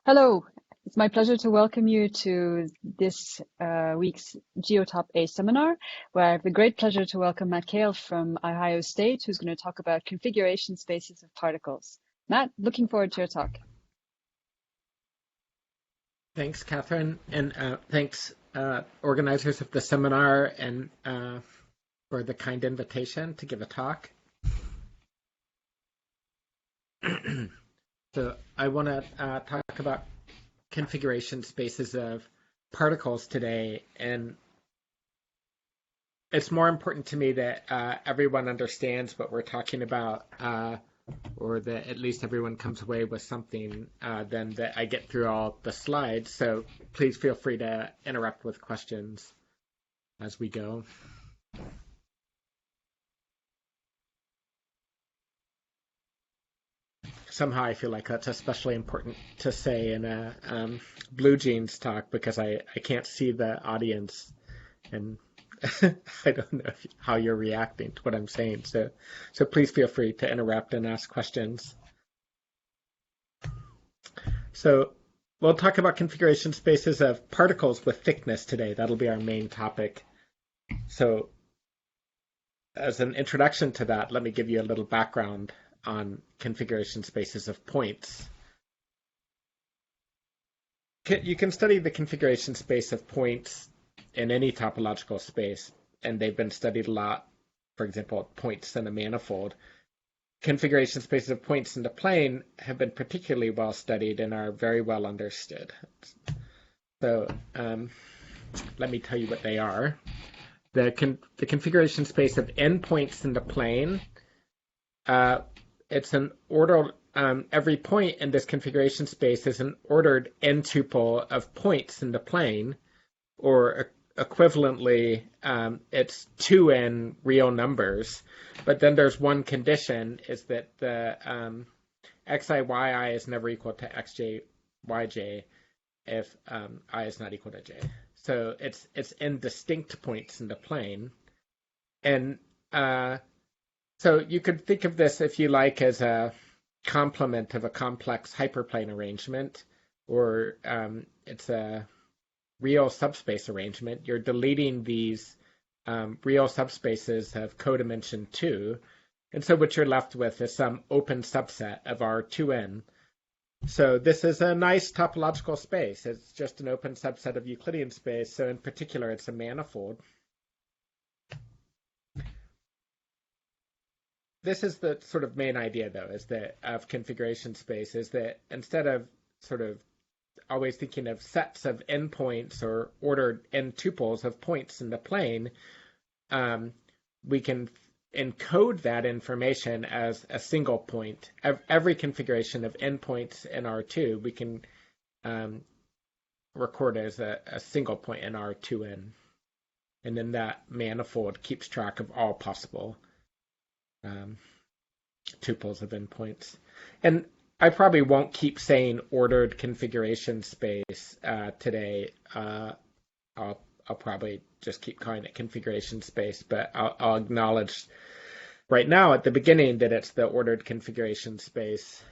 Hello, it's my pleasure to welcome you to this week's GEOTOP A seminar, where I have the great pleasure to welcome Matt Kahle from Ohio State, who's going to talk about configuration spaces of particles. Matt, looking forward to your talk. Thanks, Catherine, and thanks organizers of the seminar and for the kind invitation to give a talk. So I want to talk about configuration spaces of particles today, and it's more important to me that everyone understands what we're talking about, or that at least everyone comes away with something, than that I get through all the slides. So please feel free to interrupt with questions as we go. Somehow I feel like that's especially important to say in a Blue Jeans talk because I can't see the audience and I don't know how you're reacting to what I'm saying. So please feel free to interrupt and ask questions. So we'll talk about configuration spaces of particles with thickness today. That'll be our main topic. So as an introduction to that, let me give you a little background on configuration spaces of points. You can study the configuration space of points in any topological space, and they've been studied a lot. For example, points in a manifold. Configuration spaces of points in the plane have been particularly well studied and are very well understood. So let me tell you what they are. The configuration space of endpoints in the plane, it's an ordered, every point in this configuration space is an ordered n-tuple of points in the plane, or equivalently, it's 2n real numbers. But then there's one condition, is that the xi, yi is never equal to xj, yj if I is not equal to j. So it's n distinct points in the plane. And so you could think of this, if you like, as a complement of a complex hyperplane arrangement, or it's a real subspace arrangement. You're deleting these real subspaces of codimension 2, and so what you're left with is some open subset of R2n. So this is a nice topological space. It's just an open subset of Euclidean space, so in particular it's a manifold. This is the sort of main idea, though, is that of configuration space, is that instead of sort of always thinking of sets of endpoints or ordered n-tuples of points in the plane, we can encode that information as a single point. Every configuration of endpoints in R2 we can record as a single point in R2n. And then that manifold keeps track of all possible tuples of endpoints. And I probably won't keep saying ordered configuration space today. I'll probably just keep calling it configuration space, but I'll acknowledge right now at the beginning that it's the ordered configuration space,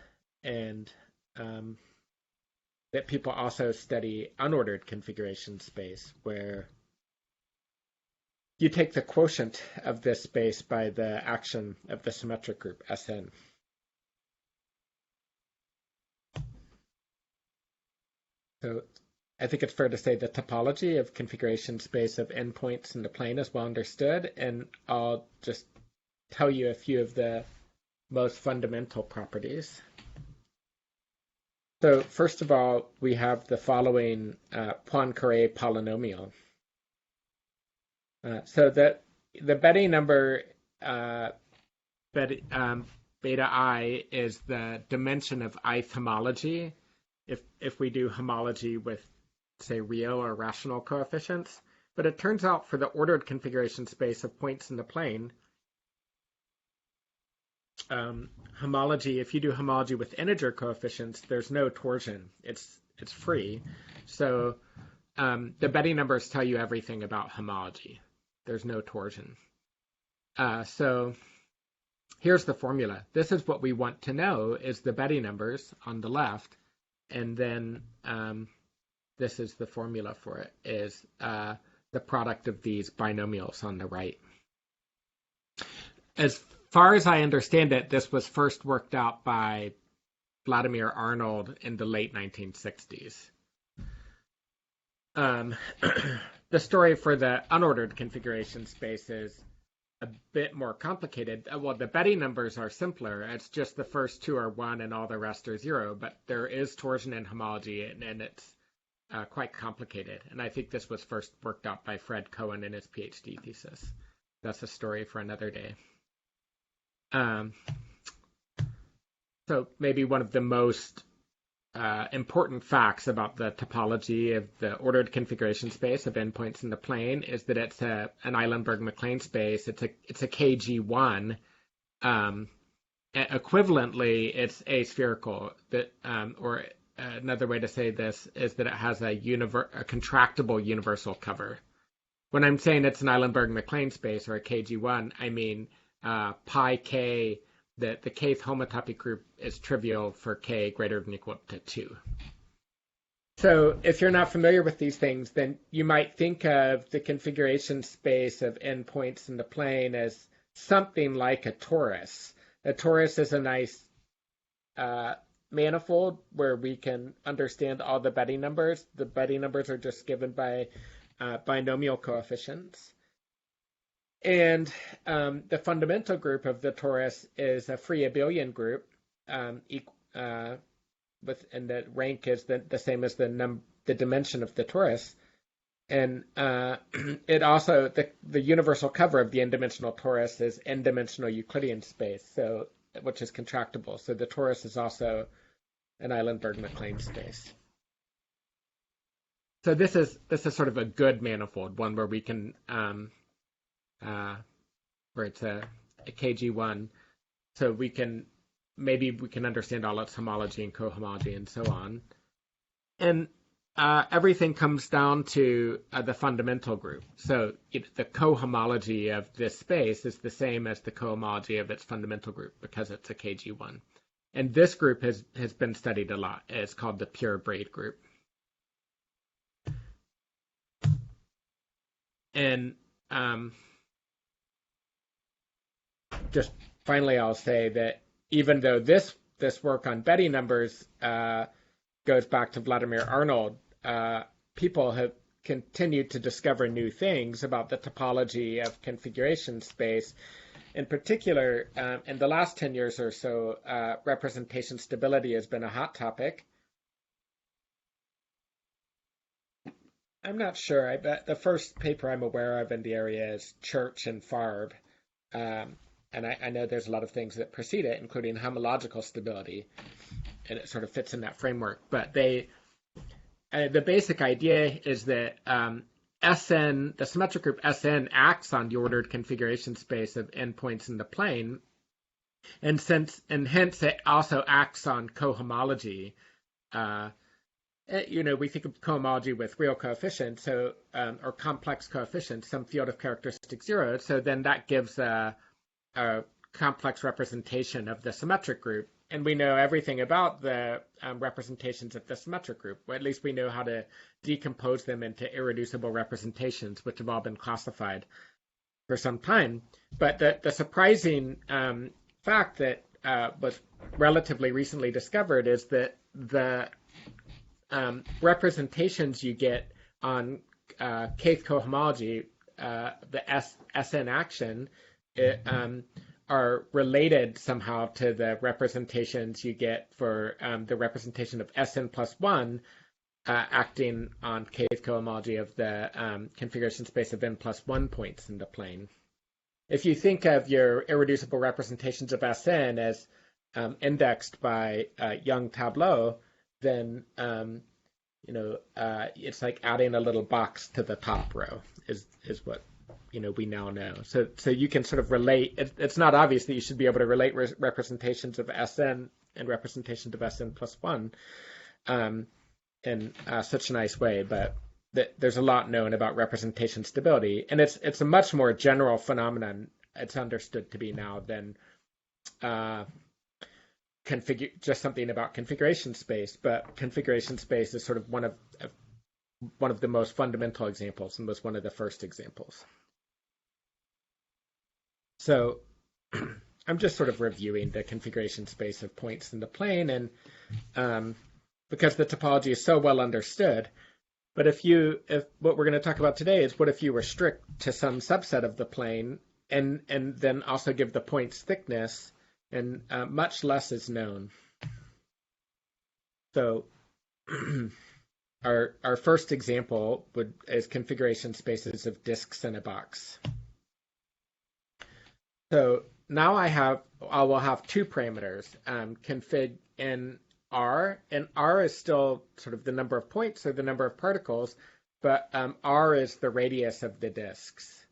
and that people also study unordered configuration space, where you take the quotient of this space by the action of the symmetric group Sn. So I think it's fair to say the topology of configuration space of endpoints in the plane is well understood, and I'll just tell you a few of the most fundamental properties. So first of all, we have the following Poincare polynomial. So that the Betti number beta I is the dimension of ith homology. If we do homology with, say, real or rational coefficients. But it turns out for the ordered configuration space of points in the plane, homology, if you do homology with integer coefficients, there's no torsion. It's free. So the Betti numbers tell you everything about homology. There's no torsion. So here's the formula. This is what we want to know, is the Betti numbers on the left. and then this is the formula for it, is the product of these binomials on the right. As far as I understand it, this was first worked out by Vladimir Arnold in the late 1960s. The story for the unordered configuration space is a bit more complicated. Well, the Betti numbers are simpler. It's just the first two are 1 and all the rest are 0, but there is torsion in homology, and it's quite complicated. And I think this was first worked out by Fred Cohen in his PhD thesis. That's a story for another day. So maybe one of the most important facts about the topology of the ordered configuration space of endpoints in the plane is that it's an Eilenberg-MacLane space. It's a KG1. Equivalently, it's aspherical. Or another way to say this is that it has a contractible universal cover. When I'm saying it's an Eilenberg-MacLane space or a KG1, I mean pi k. The kth homotopy group is trivial for k greater than or equal to 2. So if you're not familiar with these things, then you might think of the configuration space of endpoints in the plane as something like a torus. A torus is a nice manifold where we can understand all the Betti numbers. The Betti numbers are just given by binomial coefficients. And the fundamental group of the torus is a free abelian group, and the rank is the same as the dimension of the torus. And it also, the universal cover of the n-dimensional torus is n-dimensional Euclidean space, so which is contractible. So the torus is also an Eilenberg-MacLane space. So this is sort of a good manifold, one where we can where it's a KG1, so we can understand all its homology and cohomology and so on. And everything comes down to the fundamental group. So the cohomology of this space is the same as the cohomology of its fundamental group because it's a KG1. And this group has been studied a lot. It's called the pure braid group. And just finally, I'll say that even though this work on Betti numbers goes back to Vladimir Arnold, people have continued to discover new things about the topology of configuration space. In particular, in the last 10 years or so, representation stability has been a hot topic. I'm not sure. I bet the first paper I'm aware of in the area is Church and Farb. And I know there's a lot of things that precede it, including homological stability, and it sort of fits in that framework. But the basic idea is that Sn, the symmetric group Sn, acts on the ordered configuration space of endpoints in the plane, and hence it also acts on cohomology. We think of cohomology with real coefficients, so or complex coefficients, some field of characteristic 0. So then that gives a complex representation of the symmetric group, and we know everything about the representations of the symmetric group. Or at least we know how to decompose them into irreducible representations, which have all been classified for some time. But the surprising fact that was relatively recently discovered is that the representations you get on kth cohomology, the Sn action, are related somehow to the representations you get for the representation of Sn plus 1 acting on kth cohomology of the configuration space of n plus 1 points in the plane. If you think of your irreducible representations of Sn as indexed by Young tableau, then it's like adding a little box to the top row is what we now know. So you can sort of relate. It's not obvious that you should be able to relate representations of Sn and representations of Sn plus 1 in such a nice way, but there's a lot known about representation stability, and it's a much more general phenomenon. It's understood to be now than just something about configuration space, but configuration space is sort of one of the most fundamental examples and was one of the first examples. So I'm just sort of reviewing the configuration space of points in the plane, and because the topology is so well understood. But if what we're going to talk about today is what if you restrict to some subset of the plane and then also give the points thickness, and much less is known. So our first example is configuration spaces of disks in a box. So now I will have two parameters, config in R, and R is still sort of the number of points or the number of particles, but R is the radius of the disks.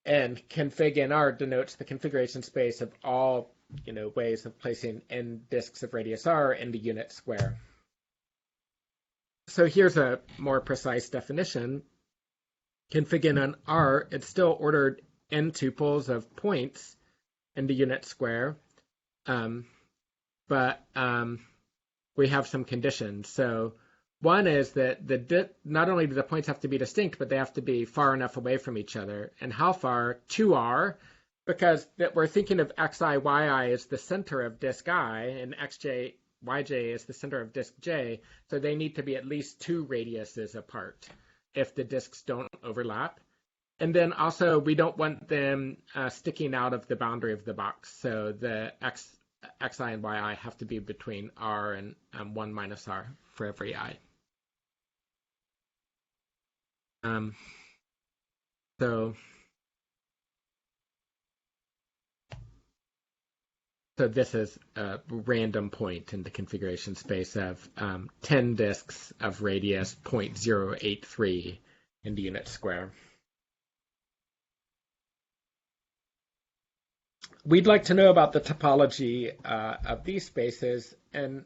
And config in R denotes the configuration space of all ways of placing n disks of radius R in the unit square. So here's a more precise definition. Config in R, it's still ordered n tuples of points in the unit square, but we have some conditions. So one is that not only do the points have to be distinct, but they have to be far enough away from each other. And how far? 2R, because we're thinking of xi, yi as the center of disk I, and xj, yj is the center of disk j. So they need to be at least 2 radiuses apart if the disks don't overlap. And then also, we don't want them sticking out of the boundary of the box. So the xi and yi have to be between r and 1 minus r for every I. So this is a random point in the configuration space of 10 disks of radius 0.083 in the unit square. We'd like to know about the topology of these spaces, and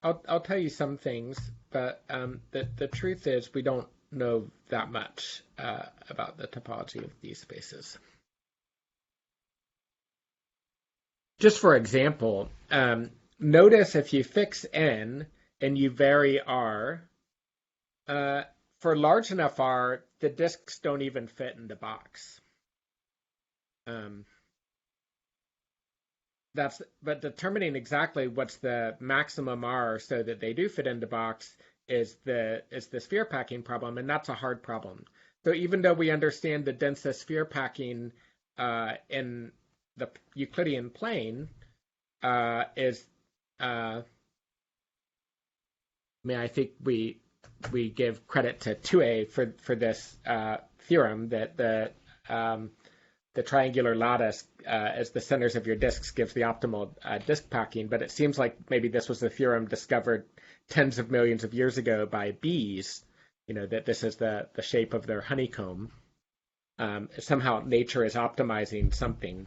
I'll tell you some things, but the truth is we don't know that much about the topology of these spaces. Just for example, notice if you fix n and you vary r, for large enough r, the disks don't even fit in the box. But determining exactly what's the maximum R so that they do fit in the box is the sphere packing problem, and that's a hard problem. So even though we understand the densest sphere packing in the Euclidean plane is, I think we give credit to 2A for this theorem that the triangular lattice as the centers of your disks gives the optimal disk packing, but it seems like maybe this was a theorem discovered tens of millions of years ago by bees, that this is the shape of their honeycomb. Somehow nature is optimizing something.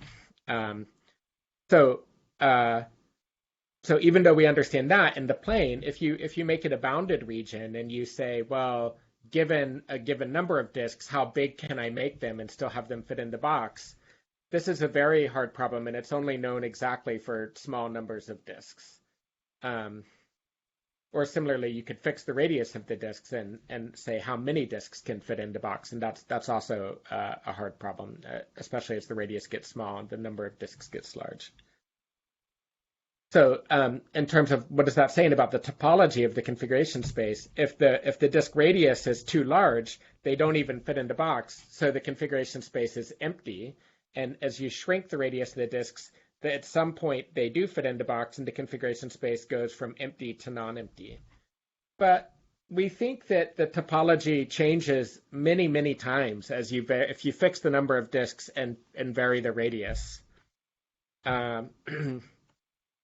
So even though we understand that in the plane, if you make it a bounded region and you say, well, given a given number of disks, how big can I make them and still have them fit in the box? This is a very hard problem, and it's only known exactly for small numbers of disks. Or similarly, you could fix the radius of the disks and say how many disks can fit in the box, and that's also a hard problem, especially as the radius gets small and the number of disks gets large. So in terms of what is that saying about the topology of the configuration space, if the disk radius is too large, they don't even fit in the box, so the configuration space is empty. And as you shrink the radius of the disks, at some point they do fit in the box, and the configuration space goes from empty to non-empty. But we think that the topology changes many, many times if you fix the number of disks and vary the radius.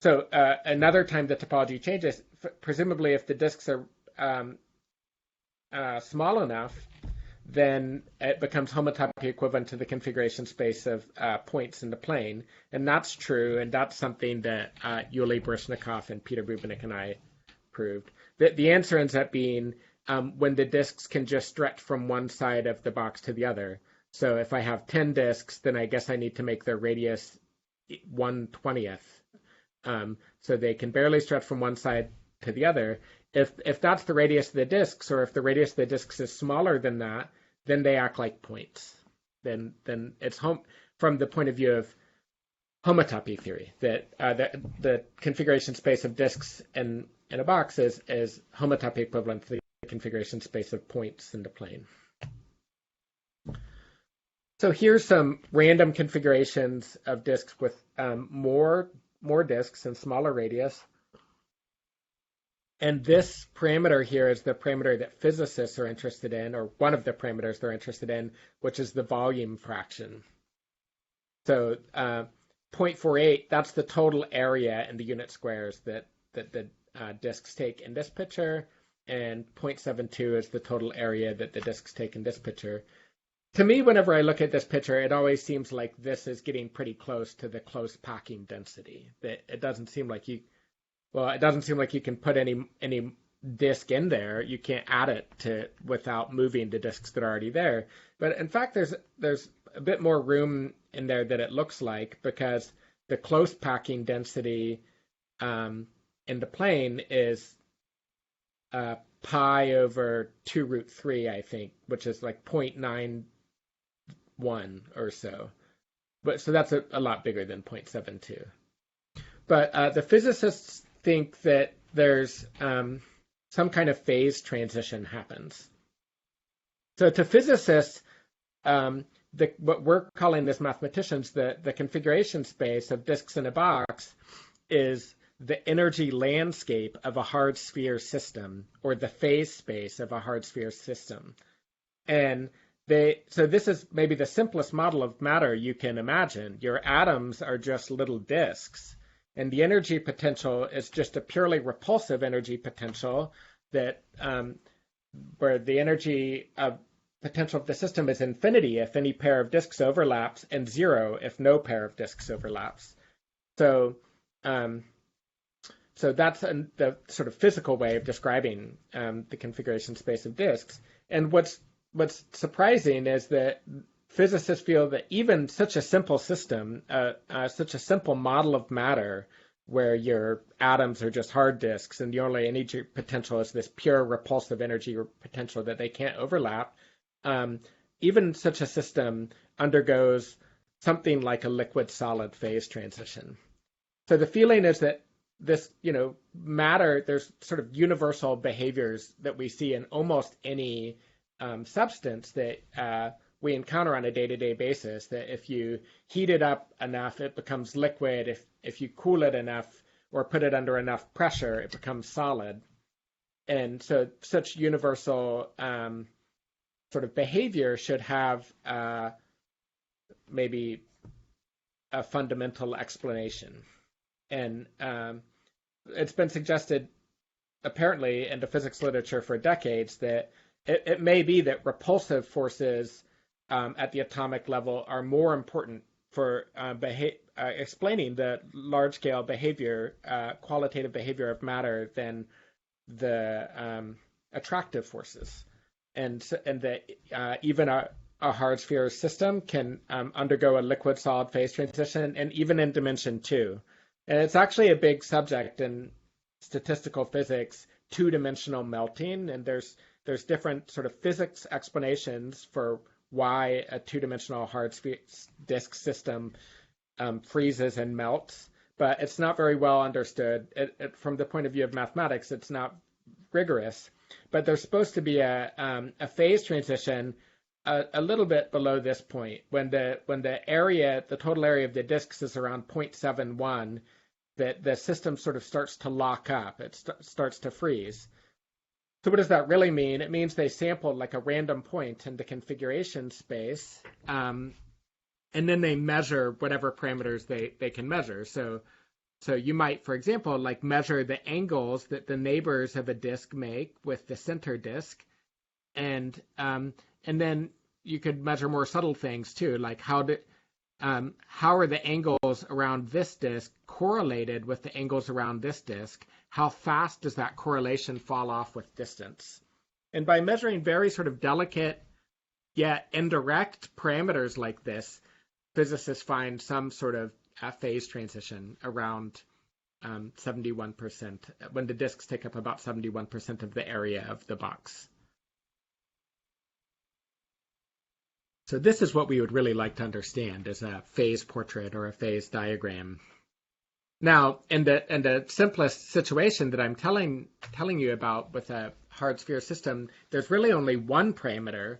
So another time the topology changes, presumably if the disks are small enough, then it becomes homotopy equivalent to the configuration space of points in the plane. And that's true, and that's something that Yuli Baryshnikov and Peter Bubenik and I proved. The answer ends up being when the disks can just stretch from one side of the box to the other. So if I have 10 disks, then I guess I need to make their radius 1/20th. So they can barely stretch from one side to the other. If that's the radius of the disks, or if the radius of the disks is smaller than that, then they act like points. Then it's from the point of view of homotopy theory, that the configuration space of disks in a box is homotopy equivalent to the configuration space of points in the plane. So here's some random configurations of disks with more disks and smaller radius. And this parameter here is the parameter that physicists are interested in, or one of the parameters they're interested in, which is the volume fraction. So 0.48, that's the total area in the unit squares that the disks take in this picture, and 0.72 is the total area that the disks take in this picture. To me, whenever I look at this picture, it always seems like this is getting pretty close to the close packing density. That it doesn't seem like you can put any disk in there. You can't add it without moving the disks that are already there. But in fact, there's a bit more room in there than it looks like, because the close packing density in the plane is pi over 2 root 3, I think, which is like 0.91 or so. So that's a lot bigger than 0.72. But the physicists think that there's some kind of phase transition happens. So to physicists, what we're calling as mathematicians, the configuration space of disks in a box is the energy landscape of a hard sphere system, or the phase space of a hard sphere system. And so this is maybe the simplest model of matter you can imagine. Your atoms are just little disks, and the energy potential is just a purely repulsive energy potential that where the energy potential of the system is infinity if any pair of disks overlaps, and 0 if no pair of disks overlaps. So that's the sort of physical way of describing the configuration space of disks. And what's surprising is that physicists feel that even such a simple system, such a simple model of matter, where your atoms are just hard disks and the only energy potential is this pure repulsive energy potential that they can't overlap, even such a system undergoes something like a liquid-solid phase transition. So the feeling is that this, matter, there's sort of universal behaviors that we see in almost any substance that we encounter on a day-to-day basis, that if you heat it up enough, it becomes liquid. If you cool it enough or put it under enough pressure, it becomes solid. And so such universal sort of behavior should have maybe a fundamental explanation. And it's been suggested, apparently, in the physics literature for decades, that it may be that repulsive forces at the atomic level are more important for explaining the large-scale behavior, qualitative behavior of matter, than the attractive forces, and that even a hard sphere system can undergo a liquid-solid phase transition, and even in dimension 2. And it's actually a big subject in statistical physics, two-dimensional melting, and there's different sort of physics explanations for why a two-dimensional hard disk system freezes and melts, but it's not very well understood. From the point of view of mathematics, it's not rigorous, but there's supposed to be a phase transition a little bit below this point, when the total area of the disks is around 0.71, that the system sort of starts to lock up. It starts to freeze. So what does that really mean? It means they sampled like a random point in the configuration space, and then they measure whatever parameters they can measure. So you might, for example, like measure the angles that the neighbors of a disk make with the center disk, and then you could measure more subtle things too, like how are the angles around this disk correlated with the angles around this disk? How fast does that correlation fall off with distance? And by measuring very sort of delicate yet indirect parameters like this, physicists find some sort of phase transition around 71%, when the disks take up about 71% of the area of the box. So this is what we would really like to understand as a phase portrait or a phase diagram. Now, in the simplest situation that I'm telling you about with a hard sphere system, there's really only one parameter,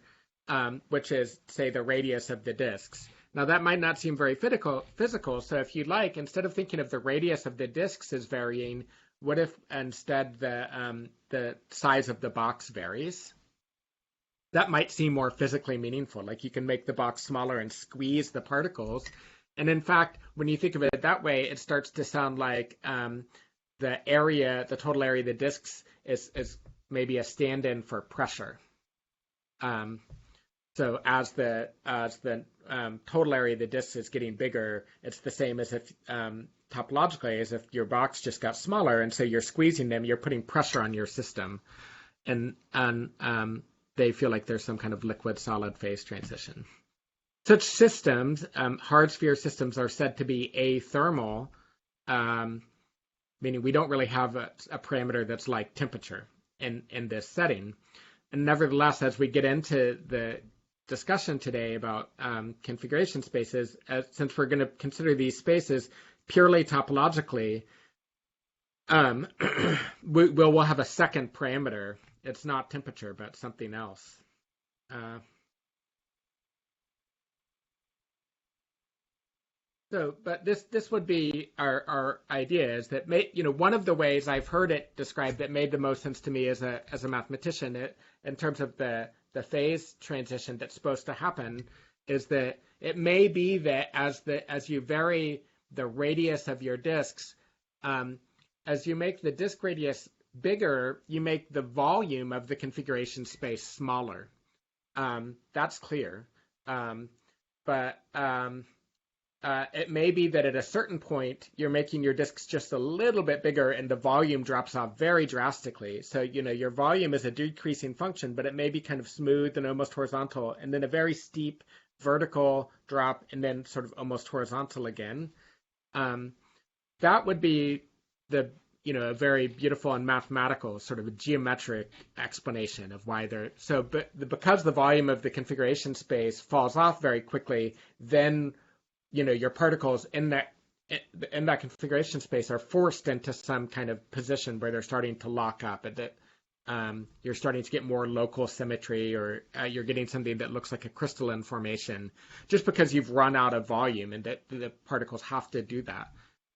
which is, say, the radius of the disks. Now, that might not seem very physical, so if you'd like, instead of thinking of the radius of the disks as varying, what if instead the size of the box varies? That might seem more physically meaningful, like you can make the box smaller and squeeze the particles. And in fact, when you think of it that way, it starts to sound like the total area of the disks is maybe a stand-in for pressure. So as the total area of the disks is getting bigger, it's the same as if topologically as if your box just got smaller, and so you're squeezing them, you're putting pressure on your system, and they feel like there's some kind of liquid-solid phase transition. Such systems, hard sphere systems, are said to be athermal, meaning we don't really have a parameter that's like temperature in this setting. And nevertheless, as we get into the discussion today about configuration spaces, since we're going to consider these spaces purely topologically, we'll have a second parameter. It's not temperature, but something else. But this would be our idea, is that one of the ways I've heard it described that made the most sense to me as a mathematician, in terms of the phase transition that's supposed to happen, is that it may be that as you vary the radius of your disks, as you make the disk radius bigger, you make the volume of the configuration space smaller. That's clear, but it may be that at a certain point you're making your disks just a little bit bigger and the volume drops off very drastically. So your volume is a decreasing function, but it may be kind of smooth and almost horizontal, and then a very steep vertical drop, and then sort of almost horizontal again. That would be a very beautiful and mathematical, sort of a geometric explanation of why they're so. But because the volume of the configuration space falls off very quickly, then your particles in that configuration space are forced into some kind of position where they're starting to lock up, and that you're starting to get more local symmetry, or you're getting something that looks like a crystalline formation, just because you've run out of volume, and that the particles have to do that.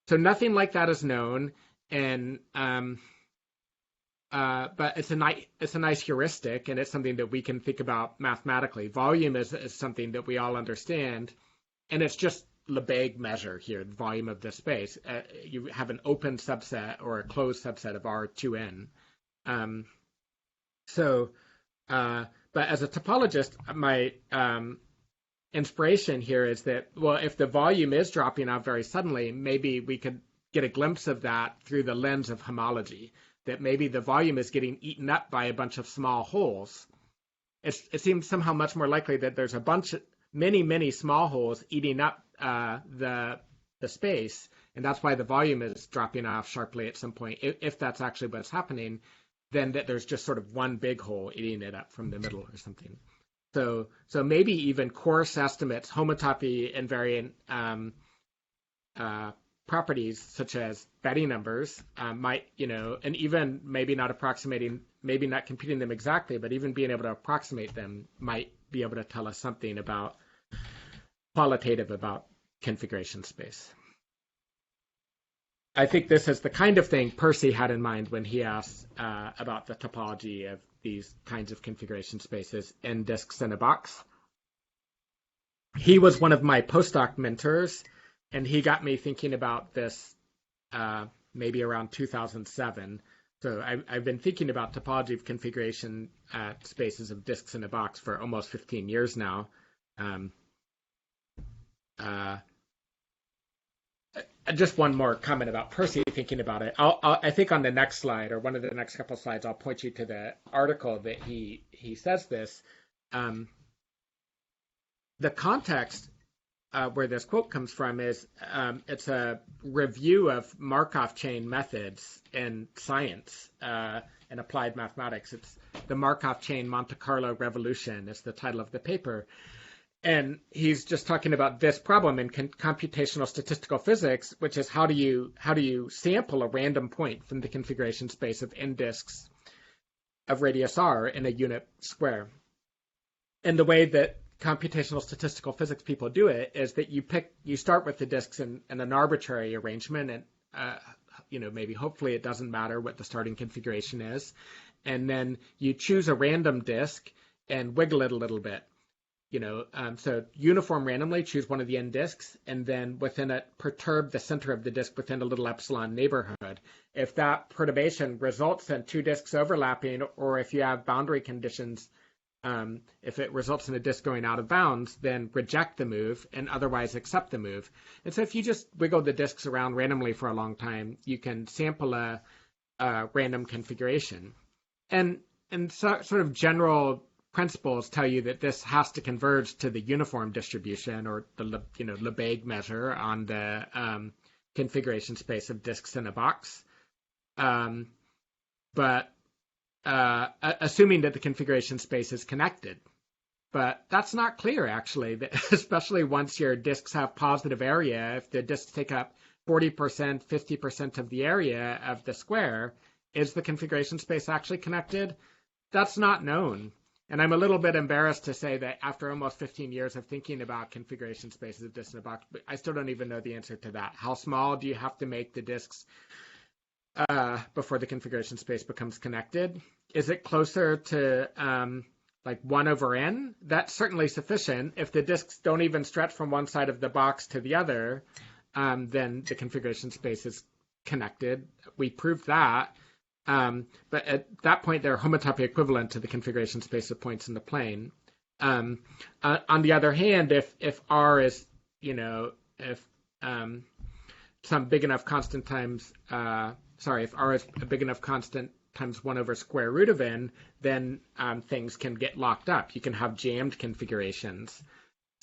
So nothing like that is known, and but it's a nice heuristic, and it's something that we can think about mathematically. Volume is something that we all understand. And it's just Lebesgue measure here, the volume of the space. You have an open subset or a closed subset of R2n. But as a topologist, my inspiration here is that, well, if the volume is dropping off very suddenly, maybe we could get a glimpse of that through the lens of homology, that maybe the volume is getting eaten up by a bunch of small holes. It seems somehow much more likely that there's many small holes eating up the space, and that's why the volume is dropping off sharply at some point. If that's actually what's happening, then that there's just sort of one big hole eating it up from the middle or something. So maybe even coarse estimates, homotopy invariant properties such as Betti numbers might, and even maybe not computing them exactly, but even being able to approximate them might be able to tell us something qualitative about configuration space. I think this is the kind of thing Percy had in mind when he asked about the topology of these kinds of configuration spaces in disks in a box. He was one of my postdoc mentors, and he got me thinking about this maybe around 2007. So I've been thinking about topology of configuration spaces of disks in a box for almost 15 years now. Just one more comment about Percy thinking about it. I think on the next slide, or one of the next couple of slides, I'll point you to the article that he says this. The context where this quote comes from is it's a review of Markov chain methods in science and applied mathematics. It's the Markov chain Monte Carlo revolution is the title of the paper. And he's just talking about this problem in computational statistical physics, which is how do you sample a random point from the configuration space of n disks of radius r in a unit square. And the way that computational statistical physics people do it is that you start with the disks in an arbitrary arrangement, and maybe hopefully it doesn't matter what the starting configuration is, and then you choose a random disk and wiggle it a little bit. So uniform randomly choose one of the n disks, and then within it perturb the center of the disk within a little epsilon neighborhood. If that perturbation results in two disks overlapping, or if you have boundary conditions, if it results in a disk going out of bounds, then reject the move and otherwise accept the move. And so if you just wiggle the disks around randomly for a long time, you can sample a random configuration. And sort of general principles tell you that this has to converge to the uniform distribution, or the Lebesgue measure on the configuration space of disks in a box. But assuming that the configuration space is connected. But that's not clear, actually, especially once your disks have positive area. If the disks take up 40%, 50% of the area of the square, is the configuration space actually connected? That's not known. And I'm a little bit embarrassed to say that after almost 15 years of thinking about configuration spaces of disks in a box, but I still don't even know the answer to that. How small do you have to make the disks before the configuration space becomes connected? Is it closer to like 1 over n? That's certainly sufficient. If the disks don't even stretch from one side of the box to the other, then the configuration space is connected. We proved that. But at that point, they're homotopy equivalent to the configuration space of points in the plane. On the other hand, if R is, if some big enough constant times, if R is a big enough constant times 1 over square root of n, then things can get locked up. You can have jammed configurations.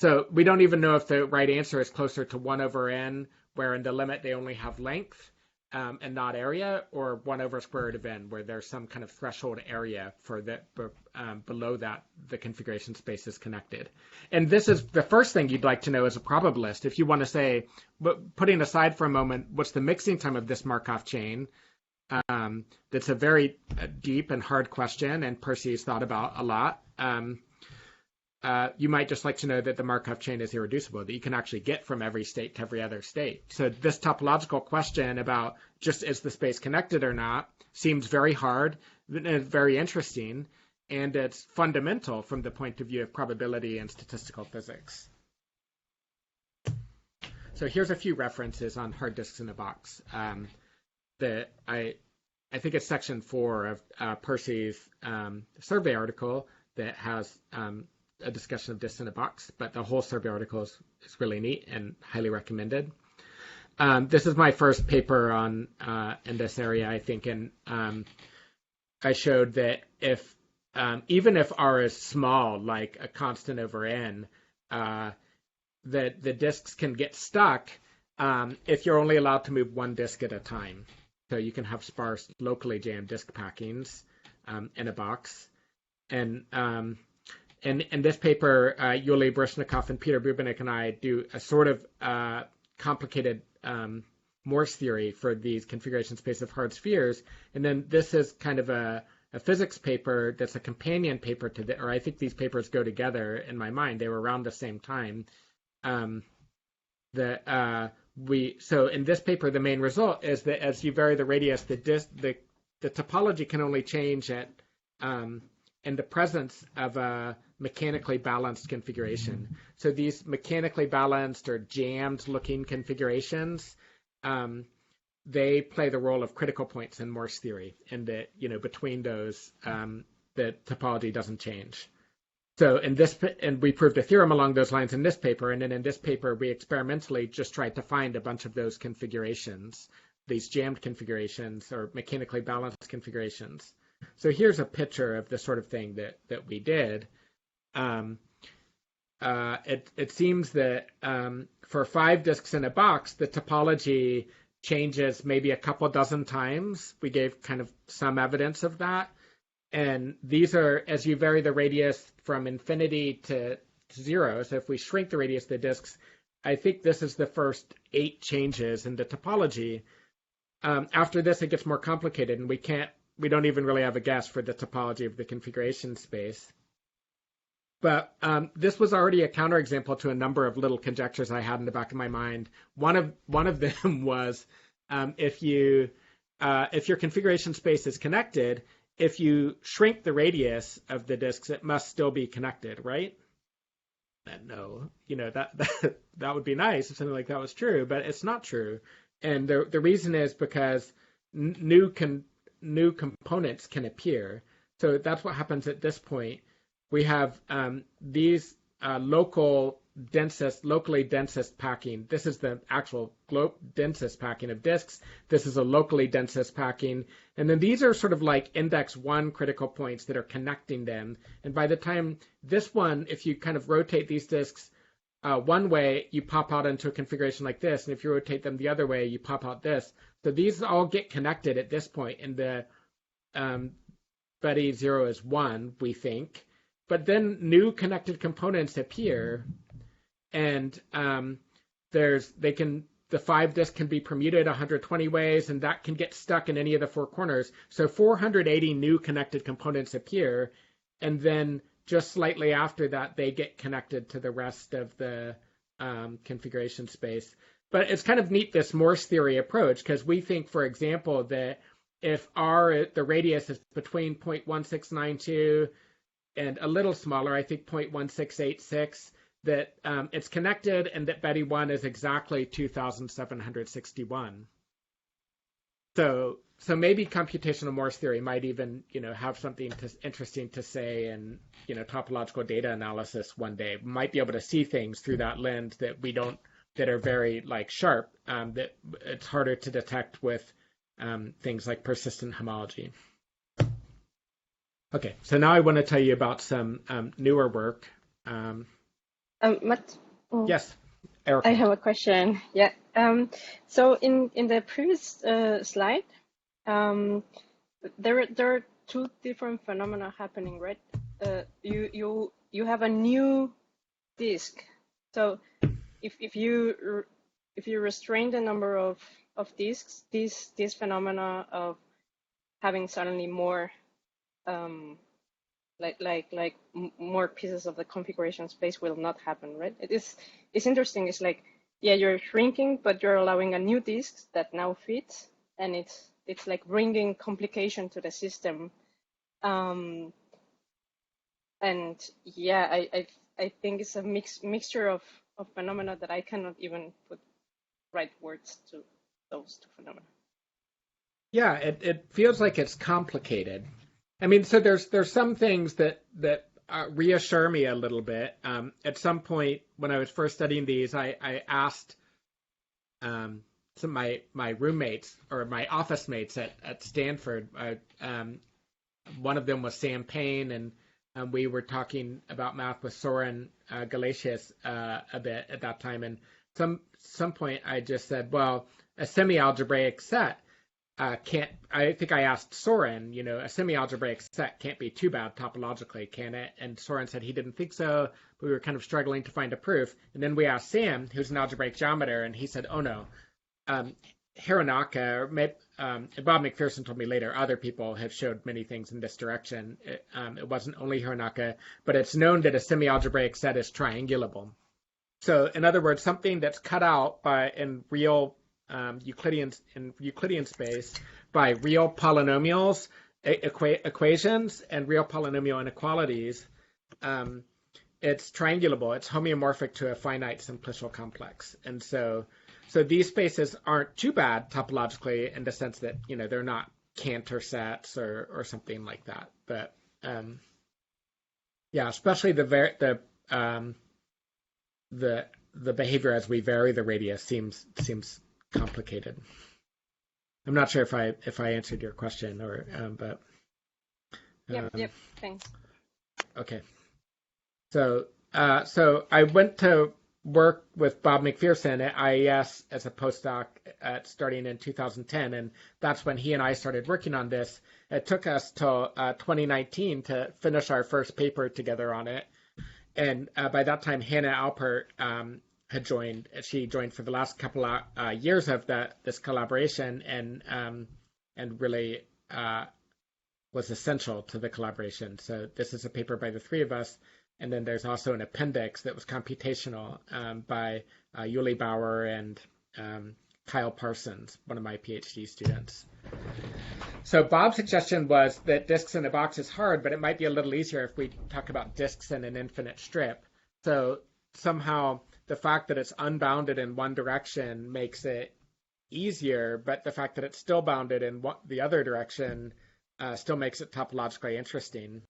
So we don't even know if the right answer is closer to 1 over n, where in the limit they only have length and not area, or 1 over square root of n, where there's some kind of threshold area for below that the configuration space is connected. And this is the first thing you'd like to know as a probabilist. If you want to say, but putting aside for a moment, what's the mixing time of this Markov chain? That's a very deep and hard question, and Percy's thought about a lot. You might just like to know that the Markov chain is irreducible, that you can actually get from every state to every other state. So this topological question about just is the space connected or not seems very hard, very interesting, and it's fundamental from the point of view of probability and statistical physics. So here's a few references on hard disks in a box. I think it's section 4 of Percy's survey article that has a discussion of disks in a box, but the whole survey article is really neat and highly recommended. This is my first paper on in this area, I think, and I showed that if even if R is small, like a constant over n, that the disks can get stuck if you're only allowed to move one disk at a time. So you can have sparse, locally jammed disk packings in a box. And in this paper, Yuli Brishnikov and Peter Bubenik and I do a sort of complicated Morse theory for these configuration space of hard spheres. And then this is kind of a physics paper that's a companion paper to or I think these papers go together in my mind. They were around the same time. So in this paper, the main result is that as you vary the radius, the topology can only change at in the presence of a mechanically balanced configuration. So these mechanically balanced or jammed looking configurations, they play the role of critical points in Morse theory, and that between those, the topology doesn't change. So and we proved a theorem along those lines in this paper, and then in this paper we experimentally just tried to find a bunch of those configurations, these jammed configurations or mechanically balanced configurations. So here's a picture of the sort of thing that we did. it seems that for 5 disks in a box, the topology changes maybe a couple dozen times. We gave kind of some evidence of that. And these are, as you vary the radius from infinity to 0, so if we shrink the radius of the disks, I think this is the first 8 changes in the topology. After this, it gets more complicated, and we don't even really have a guess for the topology of the configuration space. But this was already a counterexample to a number of little conjectures I had in the back of my mind. One of them was if your configuration space is connected, if you shrink the radius of the disks, it must still be connected, right? And no, that would be nice if something like that was true, but it's not true. And the reason is because new components can appear. So that's what happens at this point. We have these locally densest packing. This is the actual densest packing of disks. This is a locally densest packing. And then these are sort of like index 1 critical points that are connecting them. And by the time this one, if you kind of rotate these disks one way, you pop out into a configuration like this. And if you rotate them the other way, you pop out this. So these all get connected at this point. And the Betty 0 is 1, we think. But then new connected components appear, and the 5 disk can be permuted 120 ways, and that can get stuck in any of the 4 corners. So 480 new connected components appear, and then just slightly after that, they get connected to the rest of the configuration space. But it's kind of neat, this Morse theory approach, because we think, for example, that if the radius is between 0.1692 and a little smaller, I think 0.1686, that it's connected, and that Betty 1 is exactly 2,761. So maybe computational Morse theory might even have something interesting to say in topological data analysis one day. We might be able to see things through that lens that are very sharp, that it's harder to detect with things like persistent homology. Okay, so now I want to tell you about some newer work. Yes, Erica. I have a question. Yeah. So in the previous slide, there are 2 different phenomena happening, right? You have a new disk. So if you restrain the number of disks, this phenomena of having suddenly more more pieces of the configuration space will not happen, right? It's interesting. It's like, yeah, you're shrinking, but you're allowing a new disk that now fits, and it's like bringing complication to the system. And yeah, I think it's a mixture of phenomena that I cannot even put right words to those 2 phenomena. Yeah, it feels like it's complicated. I mean, so there's some things that reassure me a little bit. At some point when I was first studying these, I asked some of my roommates or my office mates at Stanford. One of them was Sam Payne, and we were talking about math with Soren Galatius a bit at that time. And some point I just said, well, a semi-algebraic set can't. I think I asked Soren, a semi-algebraic set can't be too bad topologically, can it? And Soren said he didn't think so, but we were kind of struggling to find a proof. And then we asked Sam, who's an algebraic geometer, and he said, oh no, Hironaka, Bob McPherson told me later, other people have showed many things in this direction. It wasn't only Hironaka, but it's known that a semi-algebraic set is triangulable. So in other words, something that's cut out in real Euclidean space by real polynomials, equations, and real polynomial inequalities, it's triangulable. It's homeomorphic to a finite simplicial complex. And so these spaces aren't too bad topologically in the sense that, they're not Cantor sets or something like that. But yeah, especially the behavior as we vary the radius seems complicated. I'm not sure if I answered your question but. Yep. Thanks. Okay. So So I went to work with Bob McPherson at IES as a postdoc starting in 2010, and that's when he and I started working on this. It took us till 2019 to finish our first paper together on it, and by that time Hannah Alpert had joined. She joined for the last couple of years of this collaboration, and really was essential to the collaboration. So this is a paper by the three of us. And then there's also an appendix that was computational by Yuli Bauer and Kyle Parsons, one of my PhD students. So Bob's suggestion was that disks in a box is hard, but it might be a little easier if we talk about disks in an infinite strip. So somehow the fact that it's unbounded in one direction makes it easier, but the fact that it's still bounded in the other direction still makes it topologically interesting.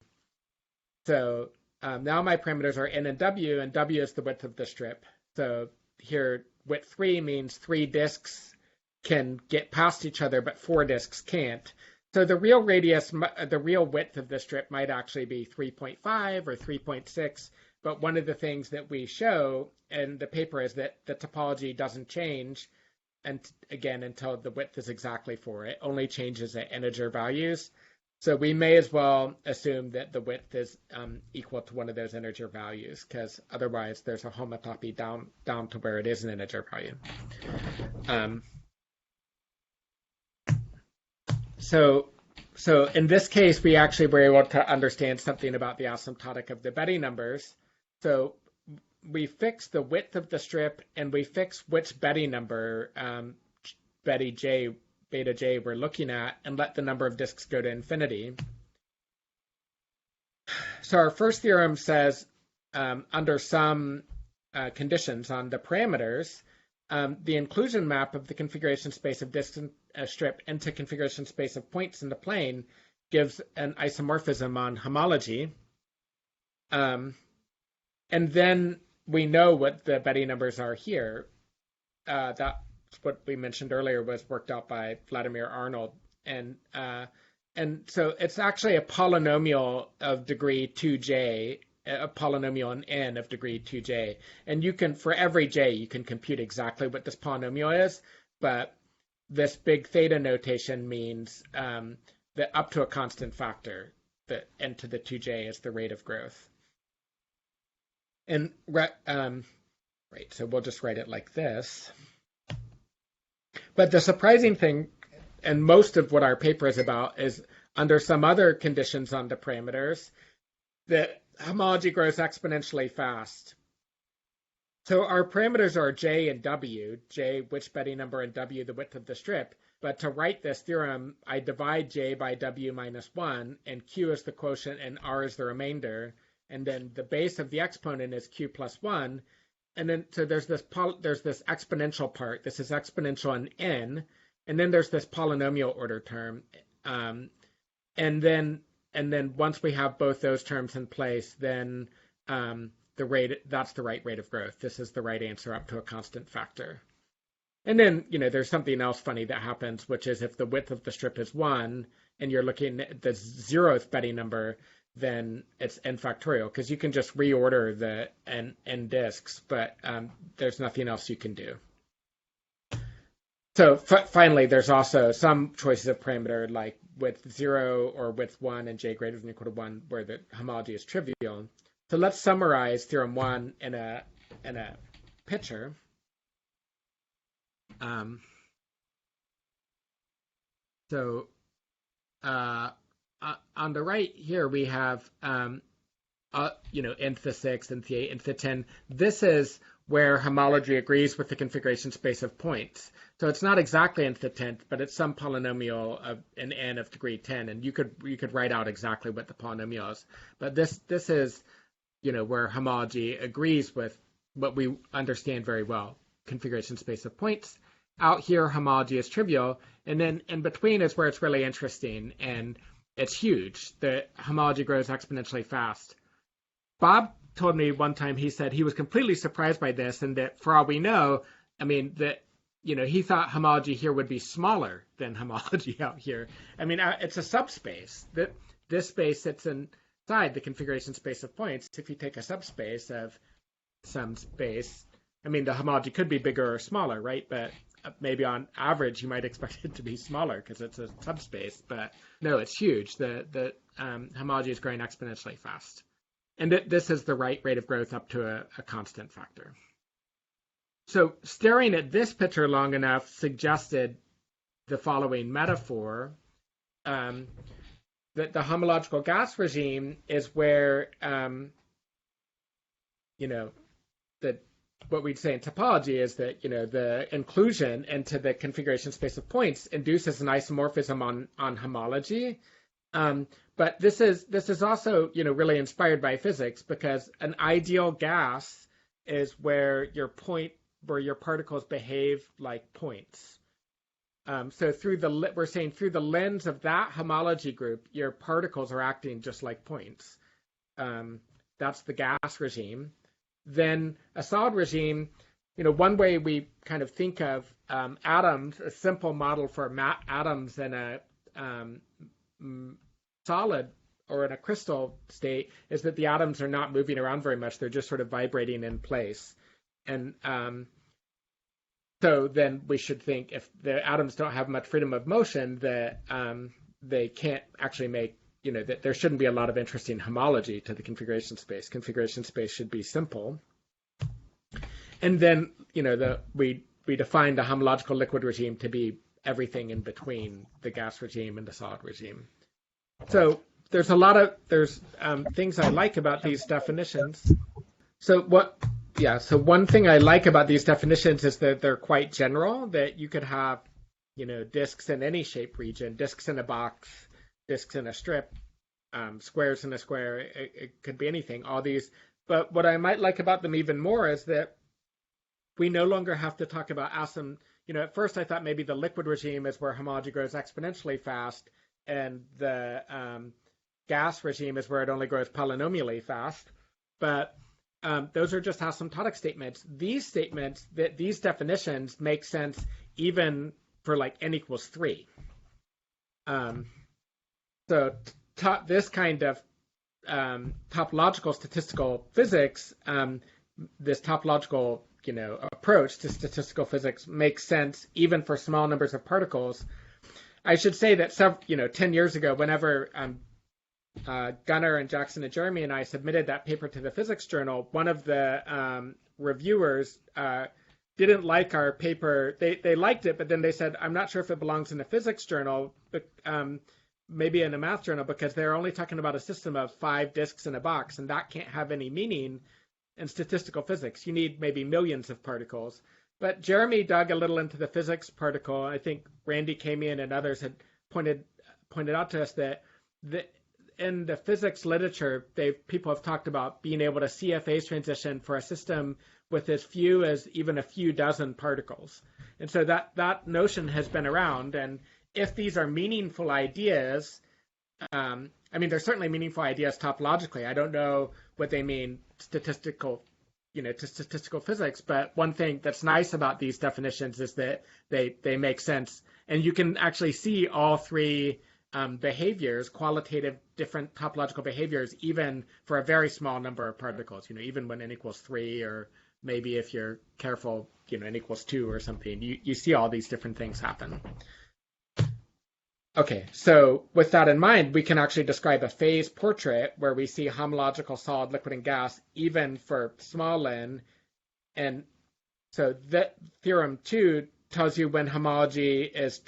So now my parameters are n and w is the width of the strip. So here, width 3 means 3 disks can get past each other, but 4 disks can't. So the real radius, the real width of the strip might actually be 3.5 or 3.6. But one of the things that we show in the paper is that the topology doesn't change, and again, until the width is exactly 4. It only changes at integer values. So we may as well assume that the width is equal to one of those integer values, because otherwise there's a homotopy down to where it is an integer value. So in this case, we actually were able to understand something about the asymptotic of the Betti numbers. So we fix the width of the strip, and we fix which Betti number, Betti J, beta J, we're looking at, and let the number of disks go to infinity. So our first theorem says under some conditions on the parameters, the inclusion map of the configuration space of disks in a strip into configuration space of points in the plane gives an isomorphism on homology. And then we know what the Betti numbers are here. That's what we mentioned earlier was worked out by Vladimir Arnold. And so it's actually a polynomial of degree 2j, a polynomial in n of degree 2j. And you can, for every j, you can compute exactly what this polynomial is, but this big theta notation means that up to a constant factor, the n to the 2j is the rate of growth. And right, so we'll just write it like this. But the surprising thing, and most of what our paper is about, is under some other conditions on the parameters, that homology grows exponentially fast. So our parameters are j and w, j which Betti number and w the width of the strip. But to write this theorem, I divide j by w minus 1, and q is the quotient and r is the remainder. And then the base of the exponent is q plus 1. And then so there's this exponential part. This is exponential in n. And then there's this polynomial order term. And then once we have both those terms in place, then that's the right rate of growth. This is the right answer up to a constant factor. And then, there's something else funny that happens, which is if the width of the strip is 1 and you're looking at the 0th Betti number, then it's n factorial, because you can just reorder the n disks, but there's nothing else you can do. So finally, there's also some choices of parameter, like width 0 or width 1 and j greater than or equal to 1, where the homology is trivial. So let's summarize theorem 1 in a picture. On the right here, we have, nth to 6, nth to 8, nth to 10. This is where homology agrees with the configuration space of points. So it's not exactly nth to 10th, but it's some polynomial of an n of degree 10. And you could write out exactly what the polynomial is. But this is, where homology agrees with what we understand very well, configuration space of points. Out here, homology is trivial. And then in between is where it's really interesting. And it's huge. The homology grows exponentially fast. Bob told me one time, he said he was completely surprised by this, and that for all we know, he thought homology here would be smaller than homology out here. It's a subspace. This space sits in inside the configuration space of points, if you take a subspace of some space, I mean, the homology could be bigger or smaller, right? But maybe on average, you might expect it to be smaller because it's a subspace. But no, it's huge. The homology is growing exponentially fast. And this is the right rate of growth up to a constant factor. So staring at this picture long enough suggested the following metaphor, that the homological gas regime is where, what we'd say in topology is that, the inclusion into the configuration space of points induces an isomorphism on homology. But this is also, really inspired by physics, because an ideal gas is where your particles behave like points. So we're saying through the lens of that homology group, your particles are acting just like points. That's the gas regime. Then a solid regime, one way we kind of think of atoms, a simple model for atoms in a solid or in a crystal state, is that the atoms are not moving around very much. They're just sort of vibrating in place. And so then we should think if the atoms don't have much freedom of motion, that they can't actually make, that there shouldn't be a lot of interesting homology to the configuration space. Configuration space should be simple. And then, we define the homological liquid regime to be everything in between the gas regime and the solid regime. So there's things I like about these definitions. So one thing I like about these definitions is that they're quite general, that you could have, disks in any shape region, disks in a box, disks in a strip, squares in a square. It could be anything, all these. But what I might like about them even more is that we no longer have to talk about at first I thought maybe the liquid regime is where homology grows exponentially fast, and the gas regime is where it only grows polynomially fast. But those are just asymptotic statements. These statements, these definitions make sense even for like n equals 3. So this kind of topological statistical physics, this topological approach to statistical physics makes sense even for small numbers of particles. I should say that 10 years ago, whenever Gunnar and Jackson and Jeremy and I submitted that paper to the physics journal, one of the reviewers didn't like our paper. They liked it, but then they said, I'm not sure if it belongs in a physics journal, but maybe in a math journal, because they're only talking about a system of 5 disks in a box, and that can't have any meaning in statistical physics. You need maybe millions of particles. But Jeremy dug a little into the physics particle. I think Randy Kamian and others had pointed out to us that in the physics literature, people have talked about being able to see a phase transition for a system with as few as even a few dozen particles. And so that notion has been around. And if these are meaningful ideas, they're certainly meaningful ideas topologically. I don't know what they mean to statistical physics, but one thing that's nice about these definitions is that they make sense. And you can actually see all 3 behaviors, qualitative different topological behaviors, even for a very small number of particles, even when n equals 3, or maybe if you're careful, n equals 2 or something, you see all these different things happen. Okay, so with that in mind, we can actually describe a phase portrait where we see homological solid, liquid, and gas even for small n. And so that theorem 2 tells you when homology is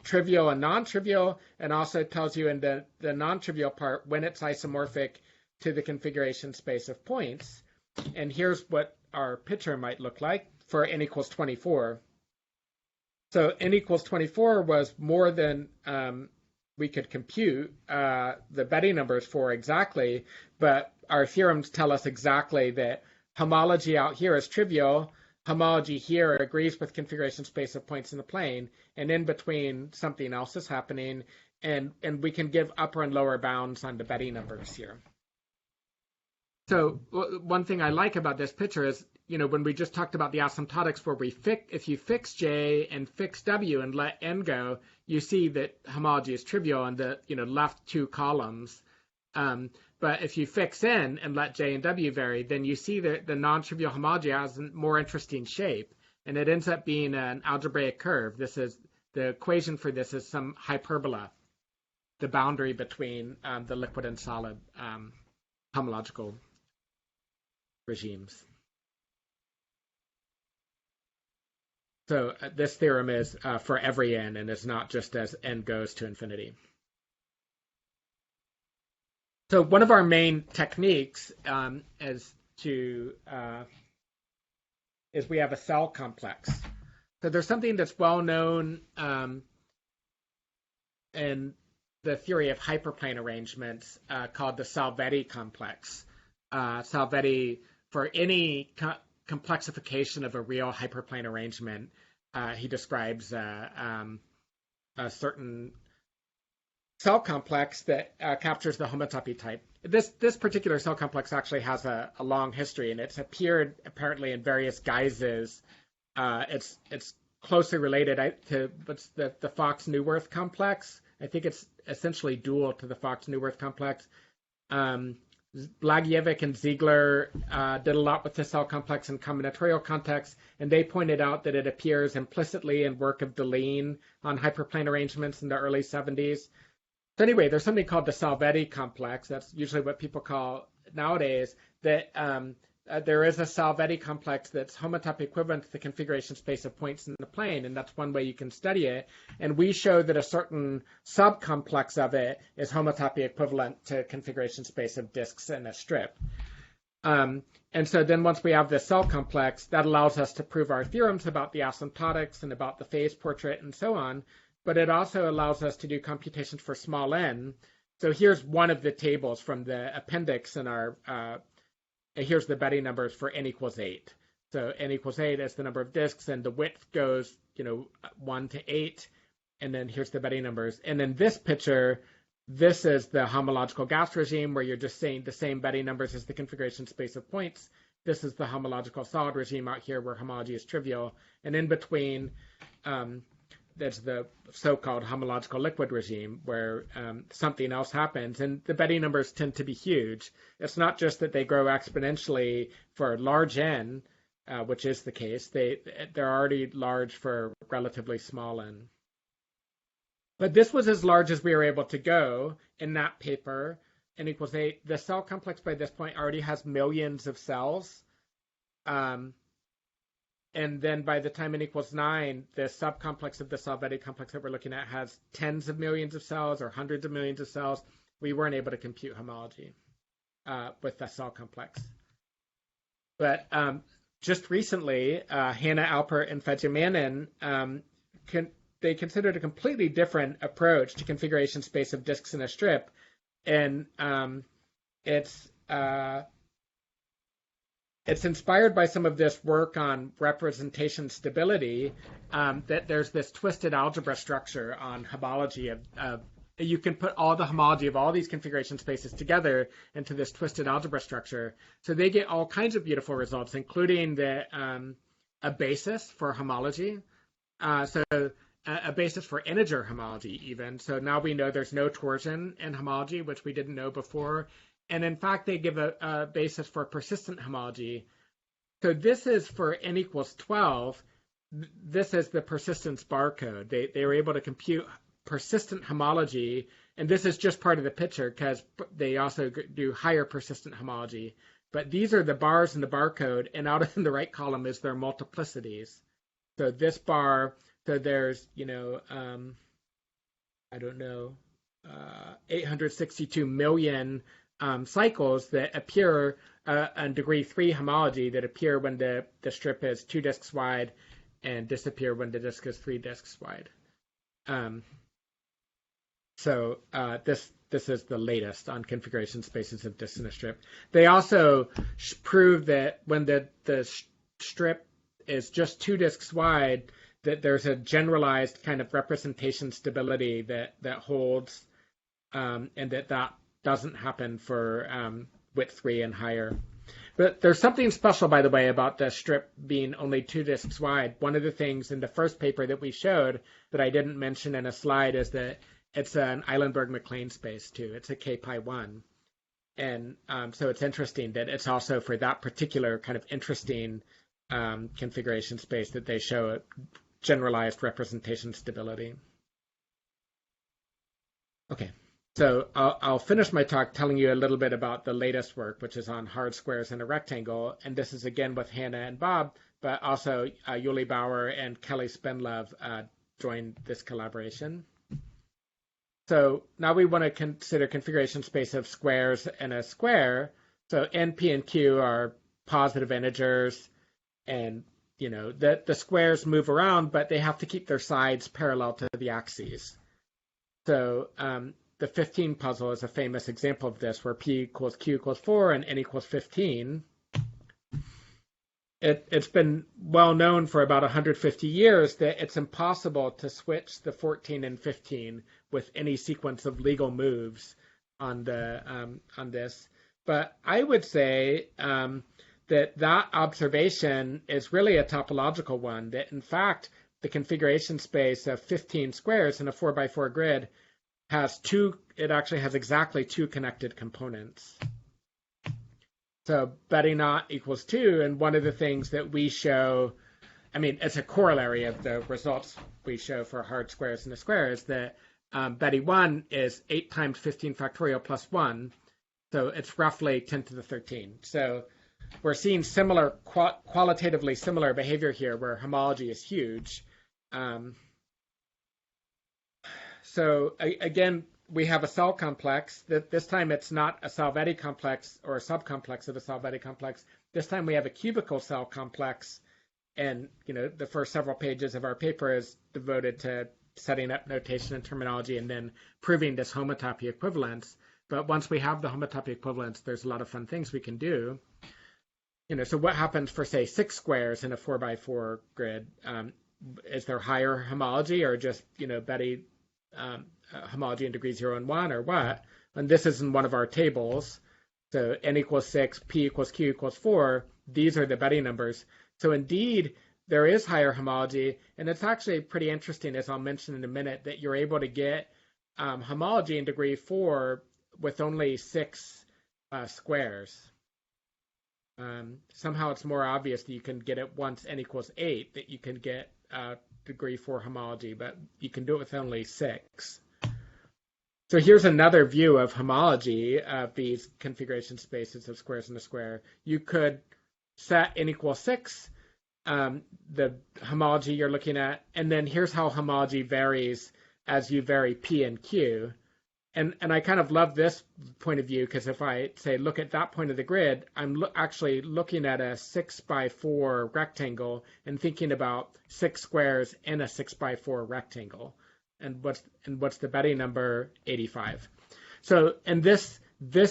trivial and non-trivial, and also tells you in the non-trivial part when it's isomorphic to the configuration space of points. And here's what our picture might look like for n equals 24. So n equals 24 was more than we could compute the Betti numbers for exactly, but our theorems tell us exactly that homology out here is trivial, homology here agrees with configuration space of points in the plane, and in between something else is happening, and we can give upper and lower bounds on the Betti numbers here. So one thing I like about this picture is, when we just talked about the asymptotics where if you fix J and fix W and let N go, you see that homology is trivial on the left 2 columns. But if you fix in and let J and W vary, then you see that the non-trivial homology has a more interesting shape, and it ends up being an algebraic curve. This is the equation for this is some hyperbola, the boundary between the liquid and solid homological regimes. So this theorem is for every n, and it's not just as n goes to infinity. So one of our main techniques is we have a cell complex. So there's something that's well known in the theory of hyperplane arrangements called the Salvetti complex. Salvetti, for any complexification of a real hyperplane arrangement, he describes a certain cell complex that captures the homotopy type. This particular cell complex actually has a long history, and it's appeared apparently in various guises. It's closely related to what's the Fox-Neuwirth complex. I think it's essentially dual to the Fox-Neuwirth complex. Blagiewicz and Ziegler did a lot with the cell complex in combinatorial context, and they pointed out that it appears implicitly in work of Deligne on hyperplane arrangements in the early 70s. So anyway, there's something called the Salvetti complex. That's usually what people call nowadays that there is a Salvetti complex that's homotopy equivalent to the configuration space of points in the plane, and that's one way you can study it. And we show that a certain subcomplex of it is homotopy equivalent to configuration space of disks in a strip. And so then once we have this cell complex, that allows us to prove our theorems about the asymptotics and about the phase portrait and so on. But it also allows us to do computations for small n. So here's one of the tables from the appendix in our here's the Betti numbers for n equals 8. So n equals 8 is the number of disks, and the width goes 1 to 8. And then here's the Betti numbers. And in this picture, this is the homological gas regime, where you're just saying the same Betti numbers as the configuration space of points. This is the homological solid regime out here, where homology is trivial. And in between, there's the so-called homological liquid regime, where something else happens. And the Betti numbers tend to be huge. It's not just that they grow exponentially for large n, which is the case. They're already large for relatively small n. But this was as large as we were able to go in that paper, n equals 8. The cell complex by this point already has millions of cells. And then by the time n equals 9, the subcomplex of the Salvetti complex that we're looking at has tens of millions of cells or hundreds of millions of cells. We weren't able to compute homology with the cell complex. But just recently, Hannah Alpert and Fejamanen, they considered a completely different approach to configuration space of disks in a strip. And it's inspired by some of this work on representation stability, that there's this twisted algebra structure on homology of you can put all the homology of all these configuration spaces together into this twisted algebra structure. So they get all kinds of beautiful results, including a basis for homology. So a basis for integer homology even. So now we know there's no torsion in homology, which we didn't know before. And in fact, they give a basis for persistent homology. So this is for n equals 12. This is the persistence barcode. They were able to compute persistent homology. And this is just part of the picture because they also do higher persistent homology. But these are the bars in the barcode. And out in the right column is their multiplicities. So this bar, so there's, 862 million cycles that appear on degree 3 homology that appear when the strip is 2 disks wide and disappear when the disk is 3 disks wide. So this is the latest on configuration spaces of disks in a strip. They also prove that when the strip is just 2 disks wide, that there's a generalized kind of representation stability that holds, and that doesn't happen for width 3 and higher. But there's something special, by the way, about the strip being only 2 disks wide. One of the things in the first paper that we showed that I didn't mention in a slide is that it's an Eilenberg-MacLane space too. It's a k-pi1. And so it's interesting that it's also for that particular kind of interesting configuration space that they show a generalized representation stability. Okay, so I'll finish my talk telling you a little bit about the latest work, which is on hard squares in a rectangle. And this is again with Hannah and Bob, but also Yuli Bauer and Kelly Spenlove joined this collaboration. So now we want to consider configuration space of squares in a square. So n, p, and q are positive integers, and the squares move around, but they have to keep their sides parallel to the axes. So the 15 puzzle is a famous example of this, where p equals q equals 4 and n equals 15. It's been well known for about 150 years that it's impossible to switch the 14 and 15 with any sequence of legal moves on this. But I would say that observation is really a topological one, that in fact the configuration space of 15 squares in a 4x4 grid actually has exactly two connected components. So Betty naught equals 2, and one of the things that we show, it's a corollary of the results we show for hard squares in a square, is that Betty 1 is 8 times 15 factorial plus 1, so it's roughly 10 to the 13. So we're seeing similar, qualitatively similar behavior here, where homology is huge. So again, we have a cell complex. This time it's not a Salvetti complex or a subcomplex of a Salvetti complex. This time we have a cubical cell complex. And, the first several pages of our paper is devoted to setting up notation and terminology and then proving this homotopy equivalence. But once we have the homotopy equivalence, there's a lot of fun things we can do. So what happens for, say, 6 squares in a 4x4 grid? Is there higher homology, or just, Betty homology in degree 0 and 1, or what? And this is in one of our tables. So n equals 6, p equals q equals 4. These are the Betty numbers. So indeed, there is higher homology. And it's actually pretty interesting, as I'll mention in a minute, that you're able to get homology in degree 4 with only 6 squares. Somehow it's more obvious that you can get it once n equals 8, that you can get degree 4 homology, but you can do it with only 6. So here's another view of homology of these configuration spaces of squares in a square. You could set n equals 6, the homology you're looking at, and then here's how homology varies as you vary p and q. And I kind of love this point of view, because if I say look at that point of the grid, I'm actually looking at a 6x4 rectangle and thinking about 6 squares in a 6x4 rectangle. And what's the Betty number? 85. So, and this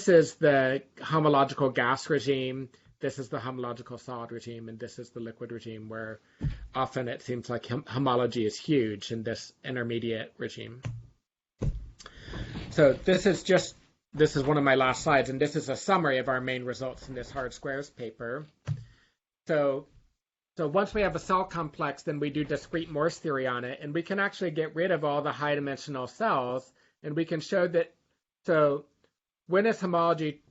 is the homological gas regime. This is the homological solid regime, and this is the liquid regime, where often it seems like homology is huge in this intermediate regime. So this is one of my last slides, and this is a summary of our main results in this hard squares paper. So once we have a cell complex, then we do discrete Morse theory on it, and we can actually get rid of all the high-dimensional cells, and we can show that, so when is homology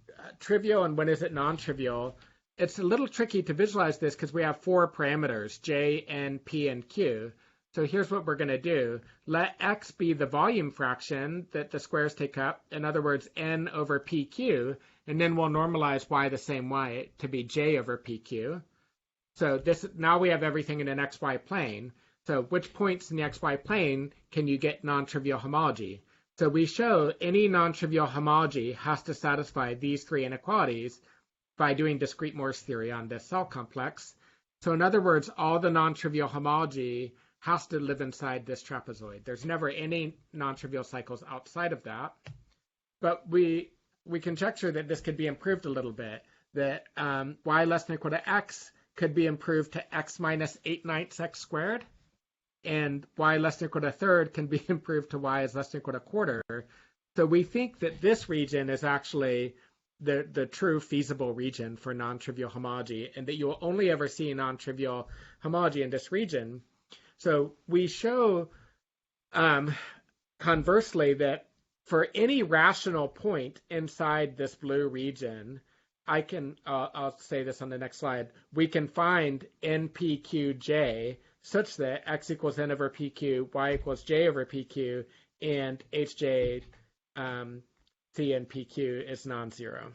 trivial and when is it non-trivial? It's a little tricky to visualize this because we have 4 parameters, j, n, p, and q. So here's what we're going to do. Let x be the volume fraction that the squares take up, in other words, n over pq, and then we'll normalize y the same way to be j over pq. So now we have everything in an xy plane. So which points in the xy plane can you get non-trivial homology? So we show any non-trivial homology has to satisfy these 3 inequalities by doing discrete Morse theory on this cell complex. So in other words, all the non-trivial homology has to live inside this trapezoid. There's never any non-trivial cycles outside of that. But we conjecture that this could be improved a little bit, that y less than or equal to x could be improved to x minus 8/9 x squared, and y less than or equal to a third can be improved to y is less than or equal to a quarter. So we think that this region is actually the true feasible region for non-trivial homology, and that you will only ever see non-trivial homology in this region. So we show conversely that for any rational point inside this blue region, I'll say this on the next slide, we can find NPQJ such that x equals n over pq, y equals j over pq, and hj c and pq is non-zero.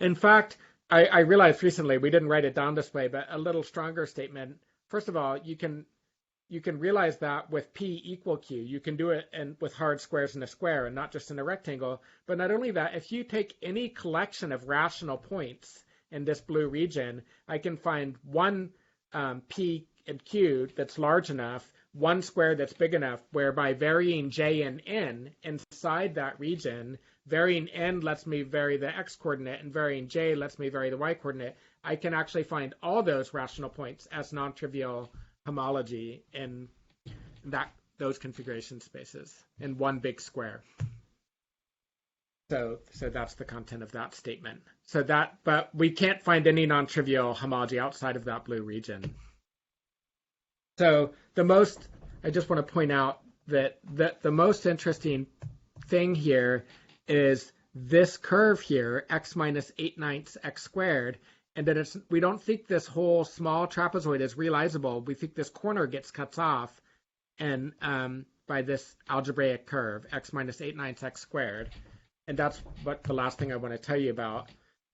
In fact, I realized recently, we didn't write it down this way, but a little stronger statement. First of all, you can realize that with p equal q, you can do it with hard squares in a square and not just in a rectangle. But not only that, if you take any collection of rational points in this blue region, I can find one p and q that's large enough, one square that's big enough, where by varying j and n inside that region, varying n lets me vary the x coordinate and varying j lets me vary the y coordinate, I can actually find all those rational points as non-trivial homology in those configuration spaces in one big square. So that's the content of that statement. But we can't find any non-trivial homology outside of that blue region. So I just want to point out that the most interesting thing here is this curve here, x minus 8/9 x squared, and that we don't think this whole small trapezoid is realizable. We think this corner gets cut off and by this algebraic curve, x minus 8/9 x squared. And that's what the last thing I want to tell you about.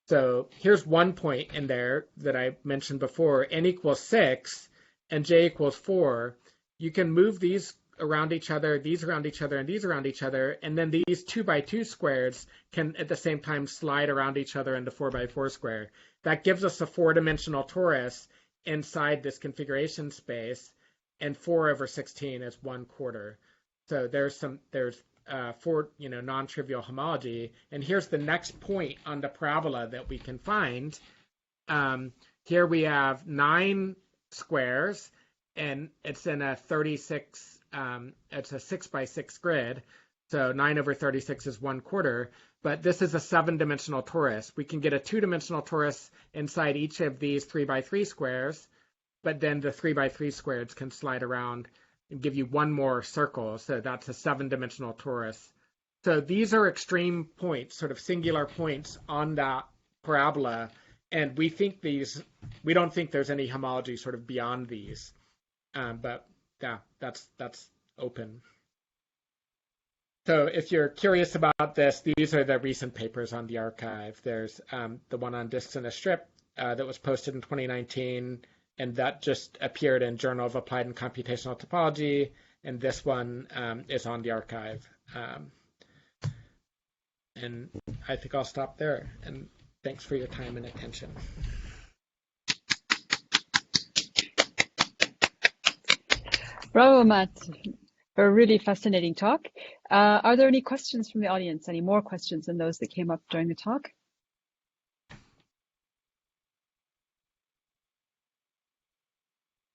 So here's one point in there that I mentioned before, n equals 6 and j equals 4. You can move these around each other, these around each other, and these around each other, and then these 2x2 squares can at the same time slide around each other into 4x4 square. That gives us a 4-dimensional torus inside this configuration space, and 4 over 16 is 1/4. So there's 4 non-trivial homology. And here's the next point on the parabola that we can find. Here we have 9 squares, and it's in a 36. It's a 6x6 grid, so 9 over 36 is 1/4. But this is a 7-dimensional torus. We can get a 2-dimensional torus inside each of these 3x3 squares, but then the 3x3 squares can slide around and give you one more circle. So that's a 7-dimensional torus. So these are extreme points, sort of singular points on that parabola, and we don't think there's any homology sort of beyond these. But yeah, that's open. So if you're curious about this, these are the recent papers on the archive. There's the one on disks in a strip that was posted in 2019, and that just appeared in Journal of Applied and Computational Topology, and this one is on the archive. And I think I'll stop there, and thanks for your time and attention. Bravo, Matt, for a really fascinating talk. Are there any questions from the audience? Any more questions than those that came up during the talk?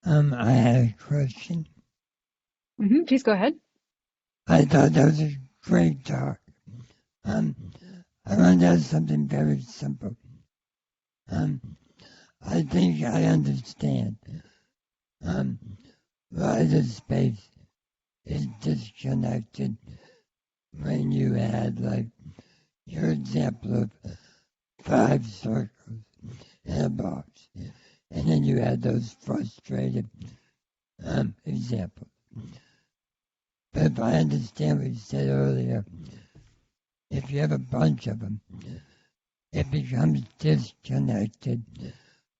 I had a question. Please go ahead. I thought that was a great talk. I want to ask something very simple. I think I understand why the space is disconnected when you had, like, your example of 5 circles in a box, and then you had those frustrated examples. But if I understand what you said earlier, if you have a bunch of them, it becomes disconnected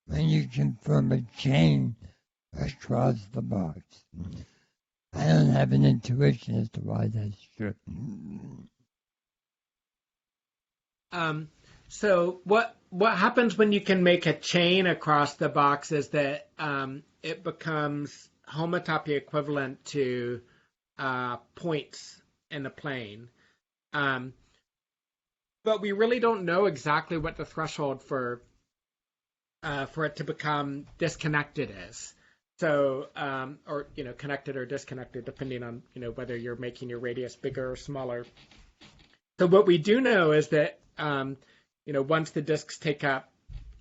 when you can form a chain across the box. I don't have an intuition as to why that's true. So what happens when you can make a chain across the box is that it becomes homotopy equivalent to points in the plane. But we really don't know exactly what the threshold for it to become disconnected is. So, or connected or disconnected, depending on whether you're making your radius bigger or smaller. So what we do know is that once the disks take up,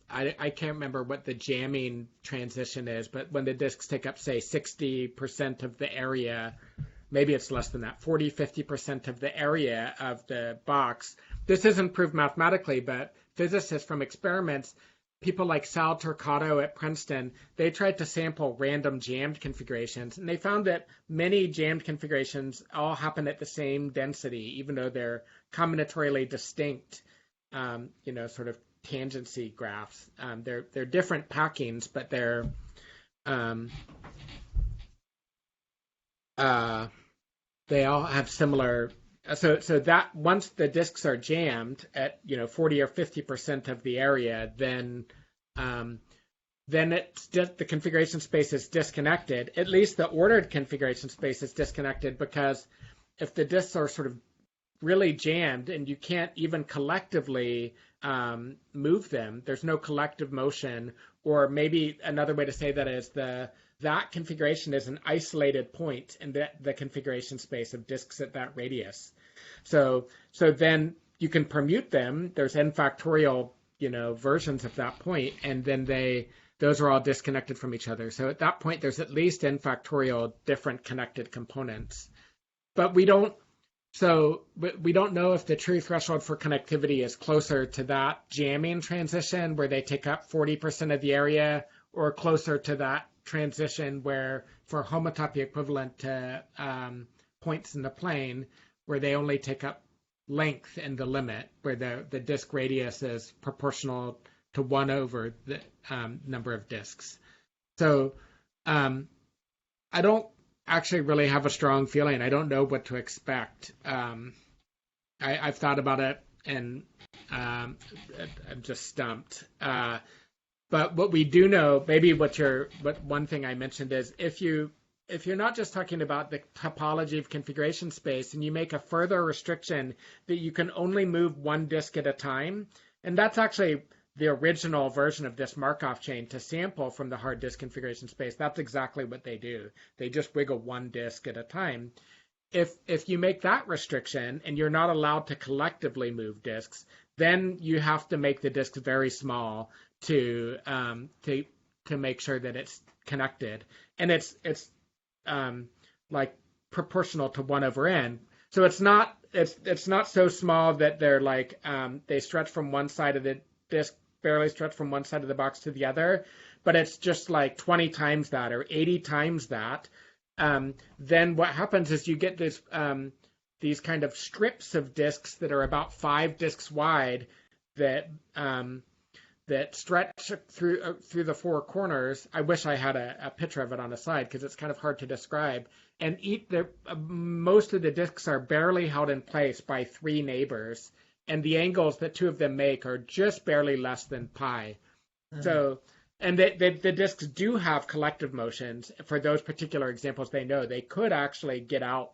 I can't remember what the jamming transition is, but when the disks take up, say, 60% of the area maybe it's less than that, 40, 50% of the area of the box. This isn't proved mathematically, but physicists from experiments, people like Sal Turcato at Princeton, they tried to sample random jammed configurations, and they found that many jammed configurations all happen at the same density, even though they're combinatorially distinct, sort of tangency graphs. They're different packings, but they all have similar. So that once the disks are jammed at 40 or 50% of the area, then it's just the configuration space is disconnected. At least the ordered configuration space is disconnected, because if the disks are sort of really jammed and you can't even collectively move them, there's no collective motion. Or maybe another way to say that is that configuration is an isolated point in the configuration space of disks at that radius. So then you can permute them. There's n factorial, versions of that point, and then those are all disconnected from each other. So at that point, there's at least n factorial different connected components. But we don't know if the true threshold for connectivity is closer to that jamming transition where they take up 40% of the area, or closer to that transition where for homotopy equivalent to points in the plane where they only take up length in the limit, where the disk radius is proportional to 1 over the number of disks. So I don't actually really have a strong feeling. I don't know what to expect. I've thought about it, and I'm just stumped. But what we do know, maybe what one thing I mentioned is if you're not just talking about the topology of configuration space, and you make a further restriction that you can only move one disk at a time, and that's actually the original version of this Markov chain to sample from the hard disk configuration space. That's exactly what they do. They just wiggle one disk at a time. If you make that restriction and you're not allowed to collectively move disks, then you have to make the disk very small to make sure that it's connected, and it's like proportional to 1 over n. So it's not so small that they're like they stretch from one side of the disk, barely stretch from one side of the box to the other, but it's just like 20 times that or 80 times that. Then what happens is you get this these kind of strips of disks that are about 5 disks wide that stretch through the 4 corners. I wish I had a picture of it on the side because it's kind of hard to describe. And most of the disks are barely held in place by 3 neighbors, and the angles that 2 of them make are just barely less than pi. So, and the disks do have collective motions. For those particular examples, they know they could actually get out,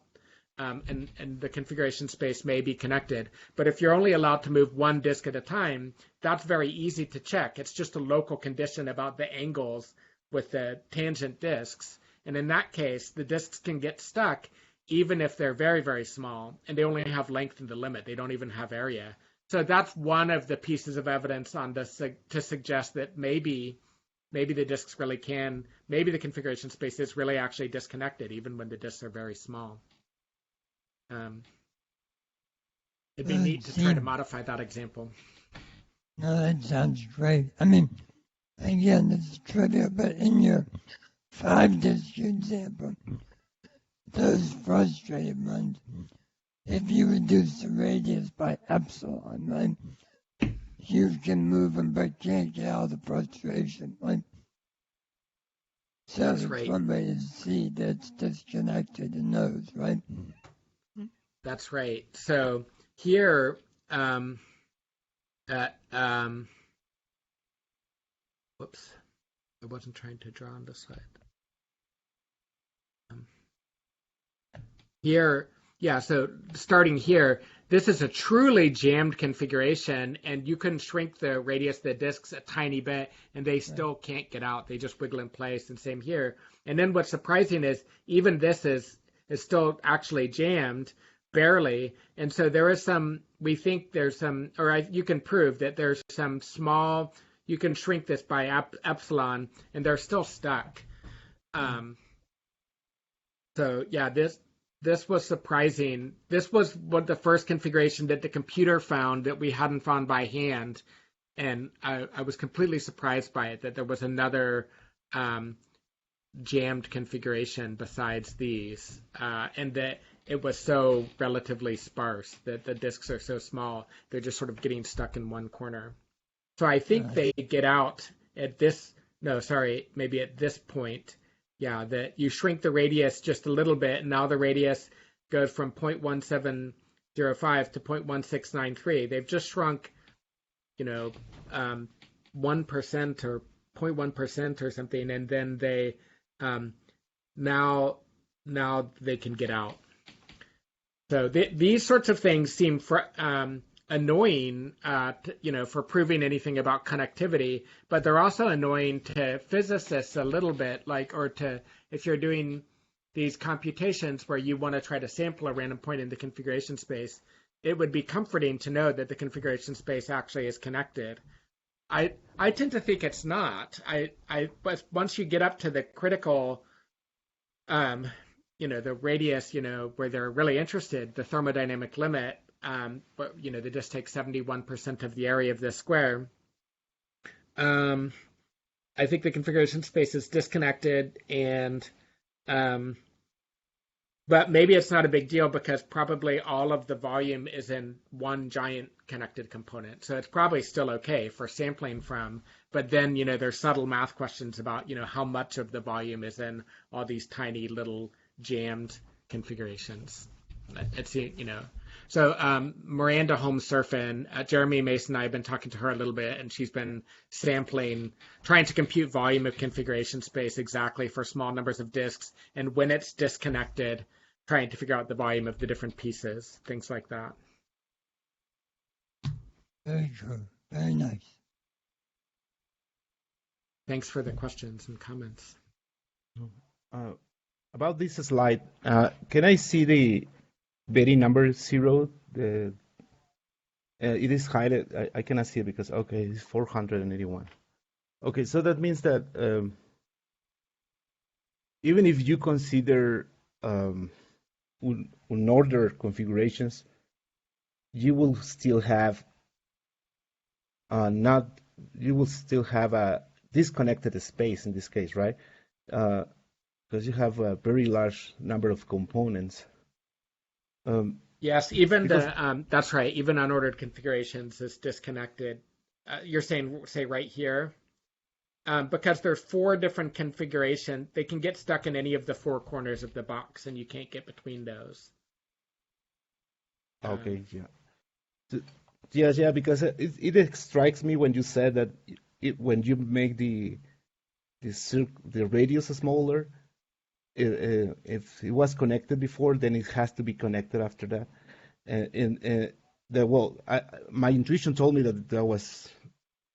and the configuration space may be connected. But if you're only allowed to move one disk at a time, that's very easy to check. It's just a local condition about the angles with the tangent disks. And in that case, the disks can get stuck even if they're very, very small, and they only have length in the limit. They don't even have area. So that's one of the pieces of evidence on this to suggest that maybe the disks really can, maybe the configuration space is really actually disconnected even when the disks are very small. It'd be neat to try to modify that example. No, that sounds great. I mean, again, it's trivial, but in your 5-disk example, those frustrated ones, if you reduce the radius by epsilon, right, you can move them but can't get out of the frustration, right? So that's right. One way to see that's disconnected in those, right? That's right. So here, whoops, I wasn't trying to draw on this slide. Here, yeah, so starting here, this is a truly jammed configuration, and you can shrink the radius of the disks a tiny bit, and they still can't get out. They just wiggle in place, and same here. And then what's surprising is even this is still actually jammed, barely. And so there is we think there's you can prove that there's some small, you can shrink this by epsilon, and they're still stuck. So yeah, this was surprising. This was what the first configuration that the computer found that we hadn't found by hand, and I was completely surprised by it that there was another jammed configuration besides these, and that it was so relatively sparse, that the disks are so small, they're just sort of getting stuck in one corner. So I think they get out at this, no, sorry, maybe at this point, yeah, that you shrink the radius just a little bit, and now the radius goes from 0.1705 to 0.1693. They've just shrunk, 1% or 0.1% or something, and then they now they can get out. So these sorts of things seem annoying, for proving anything about connectivity, but they're also annoying to physicists a little bit, if you're doing these computations where you want to try to sample a random point in the configuration space, it would be comforting to know that the configuration space actually is connected. I tend to think it's not. But once you get up to the critical, the radius, where they're really interested, the thermodynamic limit, but they just take 71% of the area of the square. I think the configuration space is disconnected, and but maybe it's not a big deal because probably all of the volume is in one giant connected component. So it's probably still okay for sampling from. But then, there's subtle math questions about, how much of the volume is in all these tiny little jammed configurations. So Miranda Holmes Surfin, Jeremy Mason and I have been talking to her a little bit, and she's been sampling, trying to compute volume of configuration space exactly for small numbers of disks, and when it's disconnected, trying to figure out the volume of the different pieces, things like that. Very true. Very nice. Thanks for the questions and comments. About this slide, can I see the Betty number 0? It is highlighted. I cannot see it because, okay, it's 481. Okay, so that means that even if you consider unordered configurations, you will still have a disconnected space in this case, right? Because you have a very large number of components. Yes, even that's right. Even unordered configurations is disconnected. You're saying, say right here, because there's 4 different configurations. They can get stuck in any of the 4 corners of the box, and you can't get between those. Okay, yeah. Yeah, because it strikes me when you said that when you make the radius smaller, if it was connected before, then it has to be connected after that. My intuition told me that there was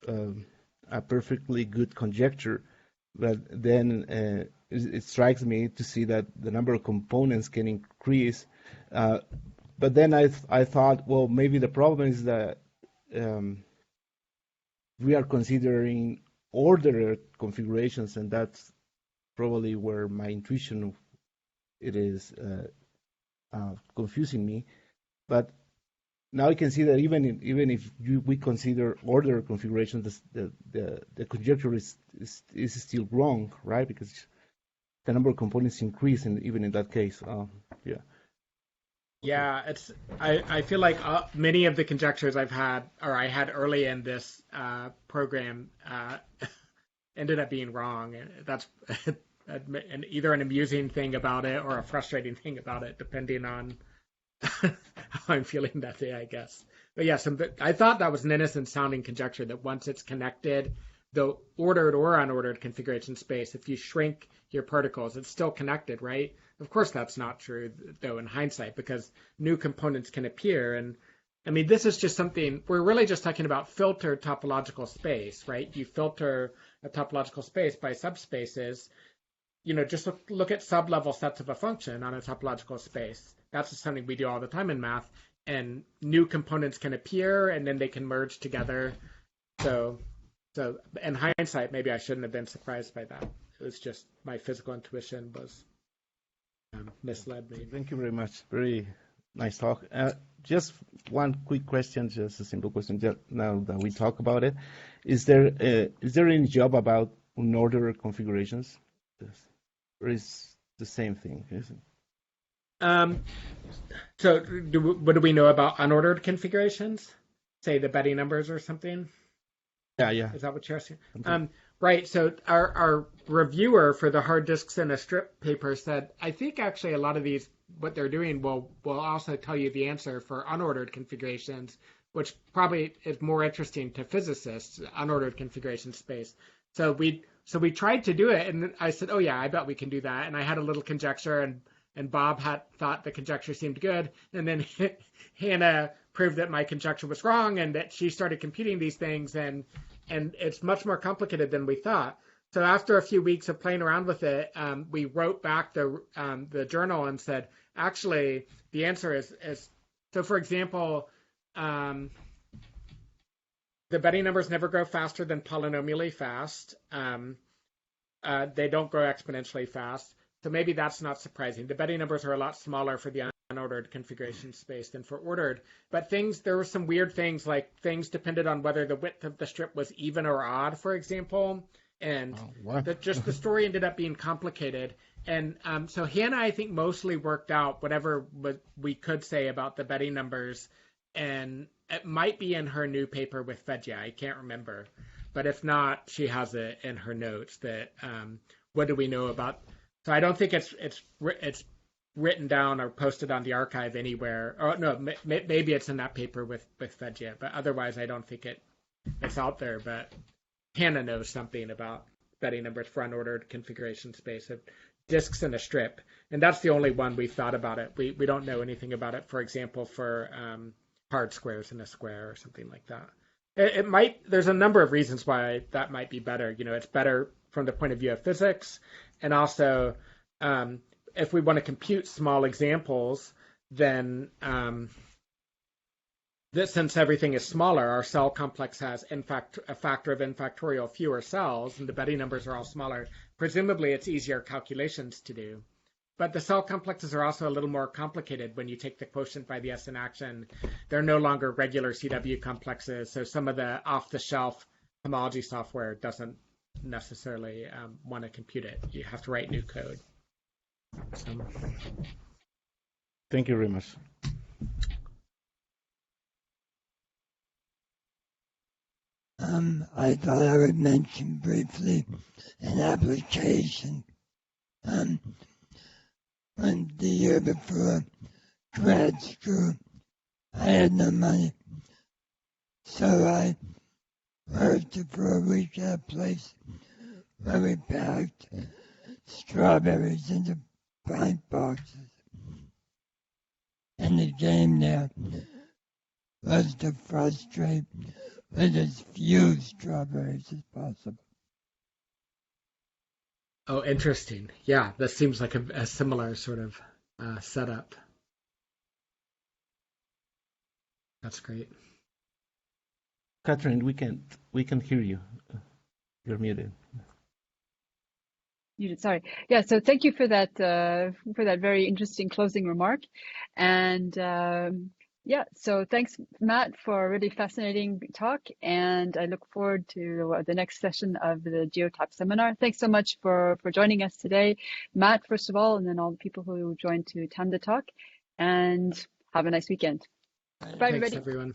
a perfectly good conjecture, but then it strikes me to see that the number of components can increase. But then I thought, well, maybe the problem is that we are considering ordered configurations, and that's probably where my intuition it is confusing me. But now I can see that even if we consider ordered configurations, the conjecture is still wrong, right? Because the number of components increase, and even in that case, yeah. Yeah, I feel like many of the conjectures I had early in this program ended up being wrong. That's either an amusing thing about it or a frustrating thing about it, depending on how I'm feeling that day, I guess. But yeah, I thought that was an innocent sounding conjecture that once it's connected, the ordered or unordered configuration space, if you shrink your particles, it's still connected, right? Of course, that's not true, though, in hindsight, because new components can appear. And I mean, this is just something, we're really just talking about filtered topological space, right? You filter a topological space by subspaces. Just look at sub-level sets of a function on a topological space. That's just something we do all the time in math. And new components can appear, and then they can merge together. So in hindsight, maybe I shouldn't have been surprised by that. It was just my physical intuition was misled me. Thank you very much. Very nice talk. Just one quick question, just a simple question. Just now that we talk about it, is there any job about unordered configurations, or is the same thing? Is it? So what do we know about unordered configurations? Say the Betty numbers or something? Yeah. Is that what you're asking? Okay. Right. So our reviewer for the hard disks in a strip paper said, I think actually a lot of these, what they're doing will also tell you the answer for unordered configurations, which probably is more interesting to physicists, unordered configuration space. So we tried to do it, and I said, oh yeah, I bet we can do that. And I had a little conjecture, and Bob thought the conjecture seemed good, and then Hannah proved that my conjecture was wrong, and that she started computing these things, and it's much more complicated than we thought. So after a few weeks of playing around with it, we wrote back the journal and said, actually, the answer is so. For example, the Betty numbers never grow faster than polynomially fast. They don't grow exponentially fast. So maybe that's not surprising. The Betty numbers are a lot smaller for the unordered configuration space than for ordered. But there were some weird things, like things depended on whether the width of the strip was even or odd, for example. And the story ended up being complicated. And so Hannah, I think, mostly worked out whatever we could say about the Betty numbers. And it might be in her new paper with Fedja. I can't remember. But if not, she has it in her notes that what do we know about. So I don't think it's written down or posted on the archive anywhere. Oh no, maybe it's in that paper with Fedja, but otherwise I don't think it's out there. But Hannah knows something about Betty numbers for unordered configuration space of disks in a strip, and that's the only one we've thought about it. We don't know anything about it, for example, for hard squares in a square or something like that. It might. There's a number of reasons why that might be better. It's better from the point of view of physics, and also if we want to compute small examples, then since everything is smaller, our cell complex has, in fact, a factor of n factorial fewer cells, and the Betty numbers are all smaller. Presumably, it's easier calculations to do. But the cell complexes are also a little more complicated when you take the quotient by the S in action. They're no longer regular CW complexes, so some of the off-the-shelf homology software doesn't necessarily want to compute it. You have to write new code. So. Thank you very much. I thought I would mention briefly an application. When the year before grad school, I had no money, so I worked for a week at a place where we packed strawberries into pint boxes. And the game there was to frustrate with as few strawberries as possible. Oh, interesting. Yeah, that seems like a similar sort of setup. That's great. Catherine, we can hear you. You're muted. Sorry. Yeah. So thank you for that very interesting closing remark, and yeah. So thanks, Matt, for a really fascinating talk, and I look forward to the next session of the GEOTOP seminar. Thanks so much for joining us today, Matt, first of all, and then all the people who joined to attend the talk, and have a nice weekend. Bye, everybody. Thanks, everyone.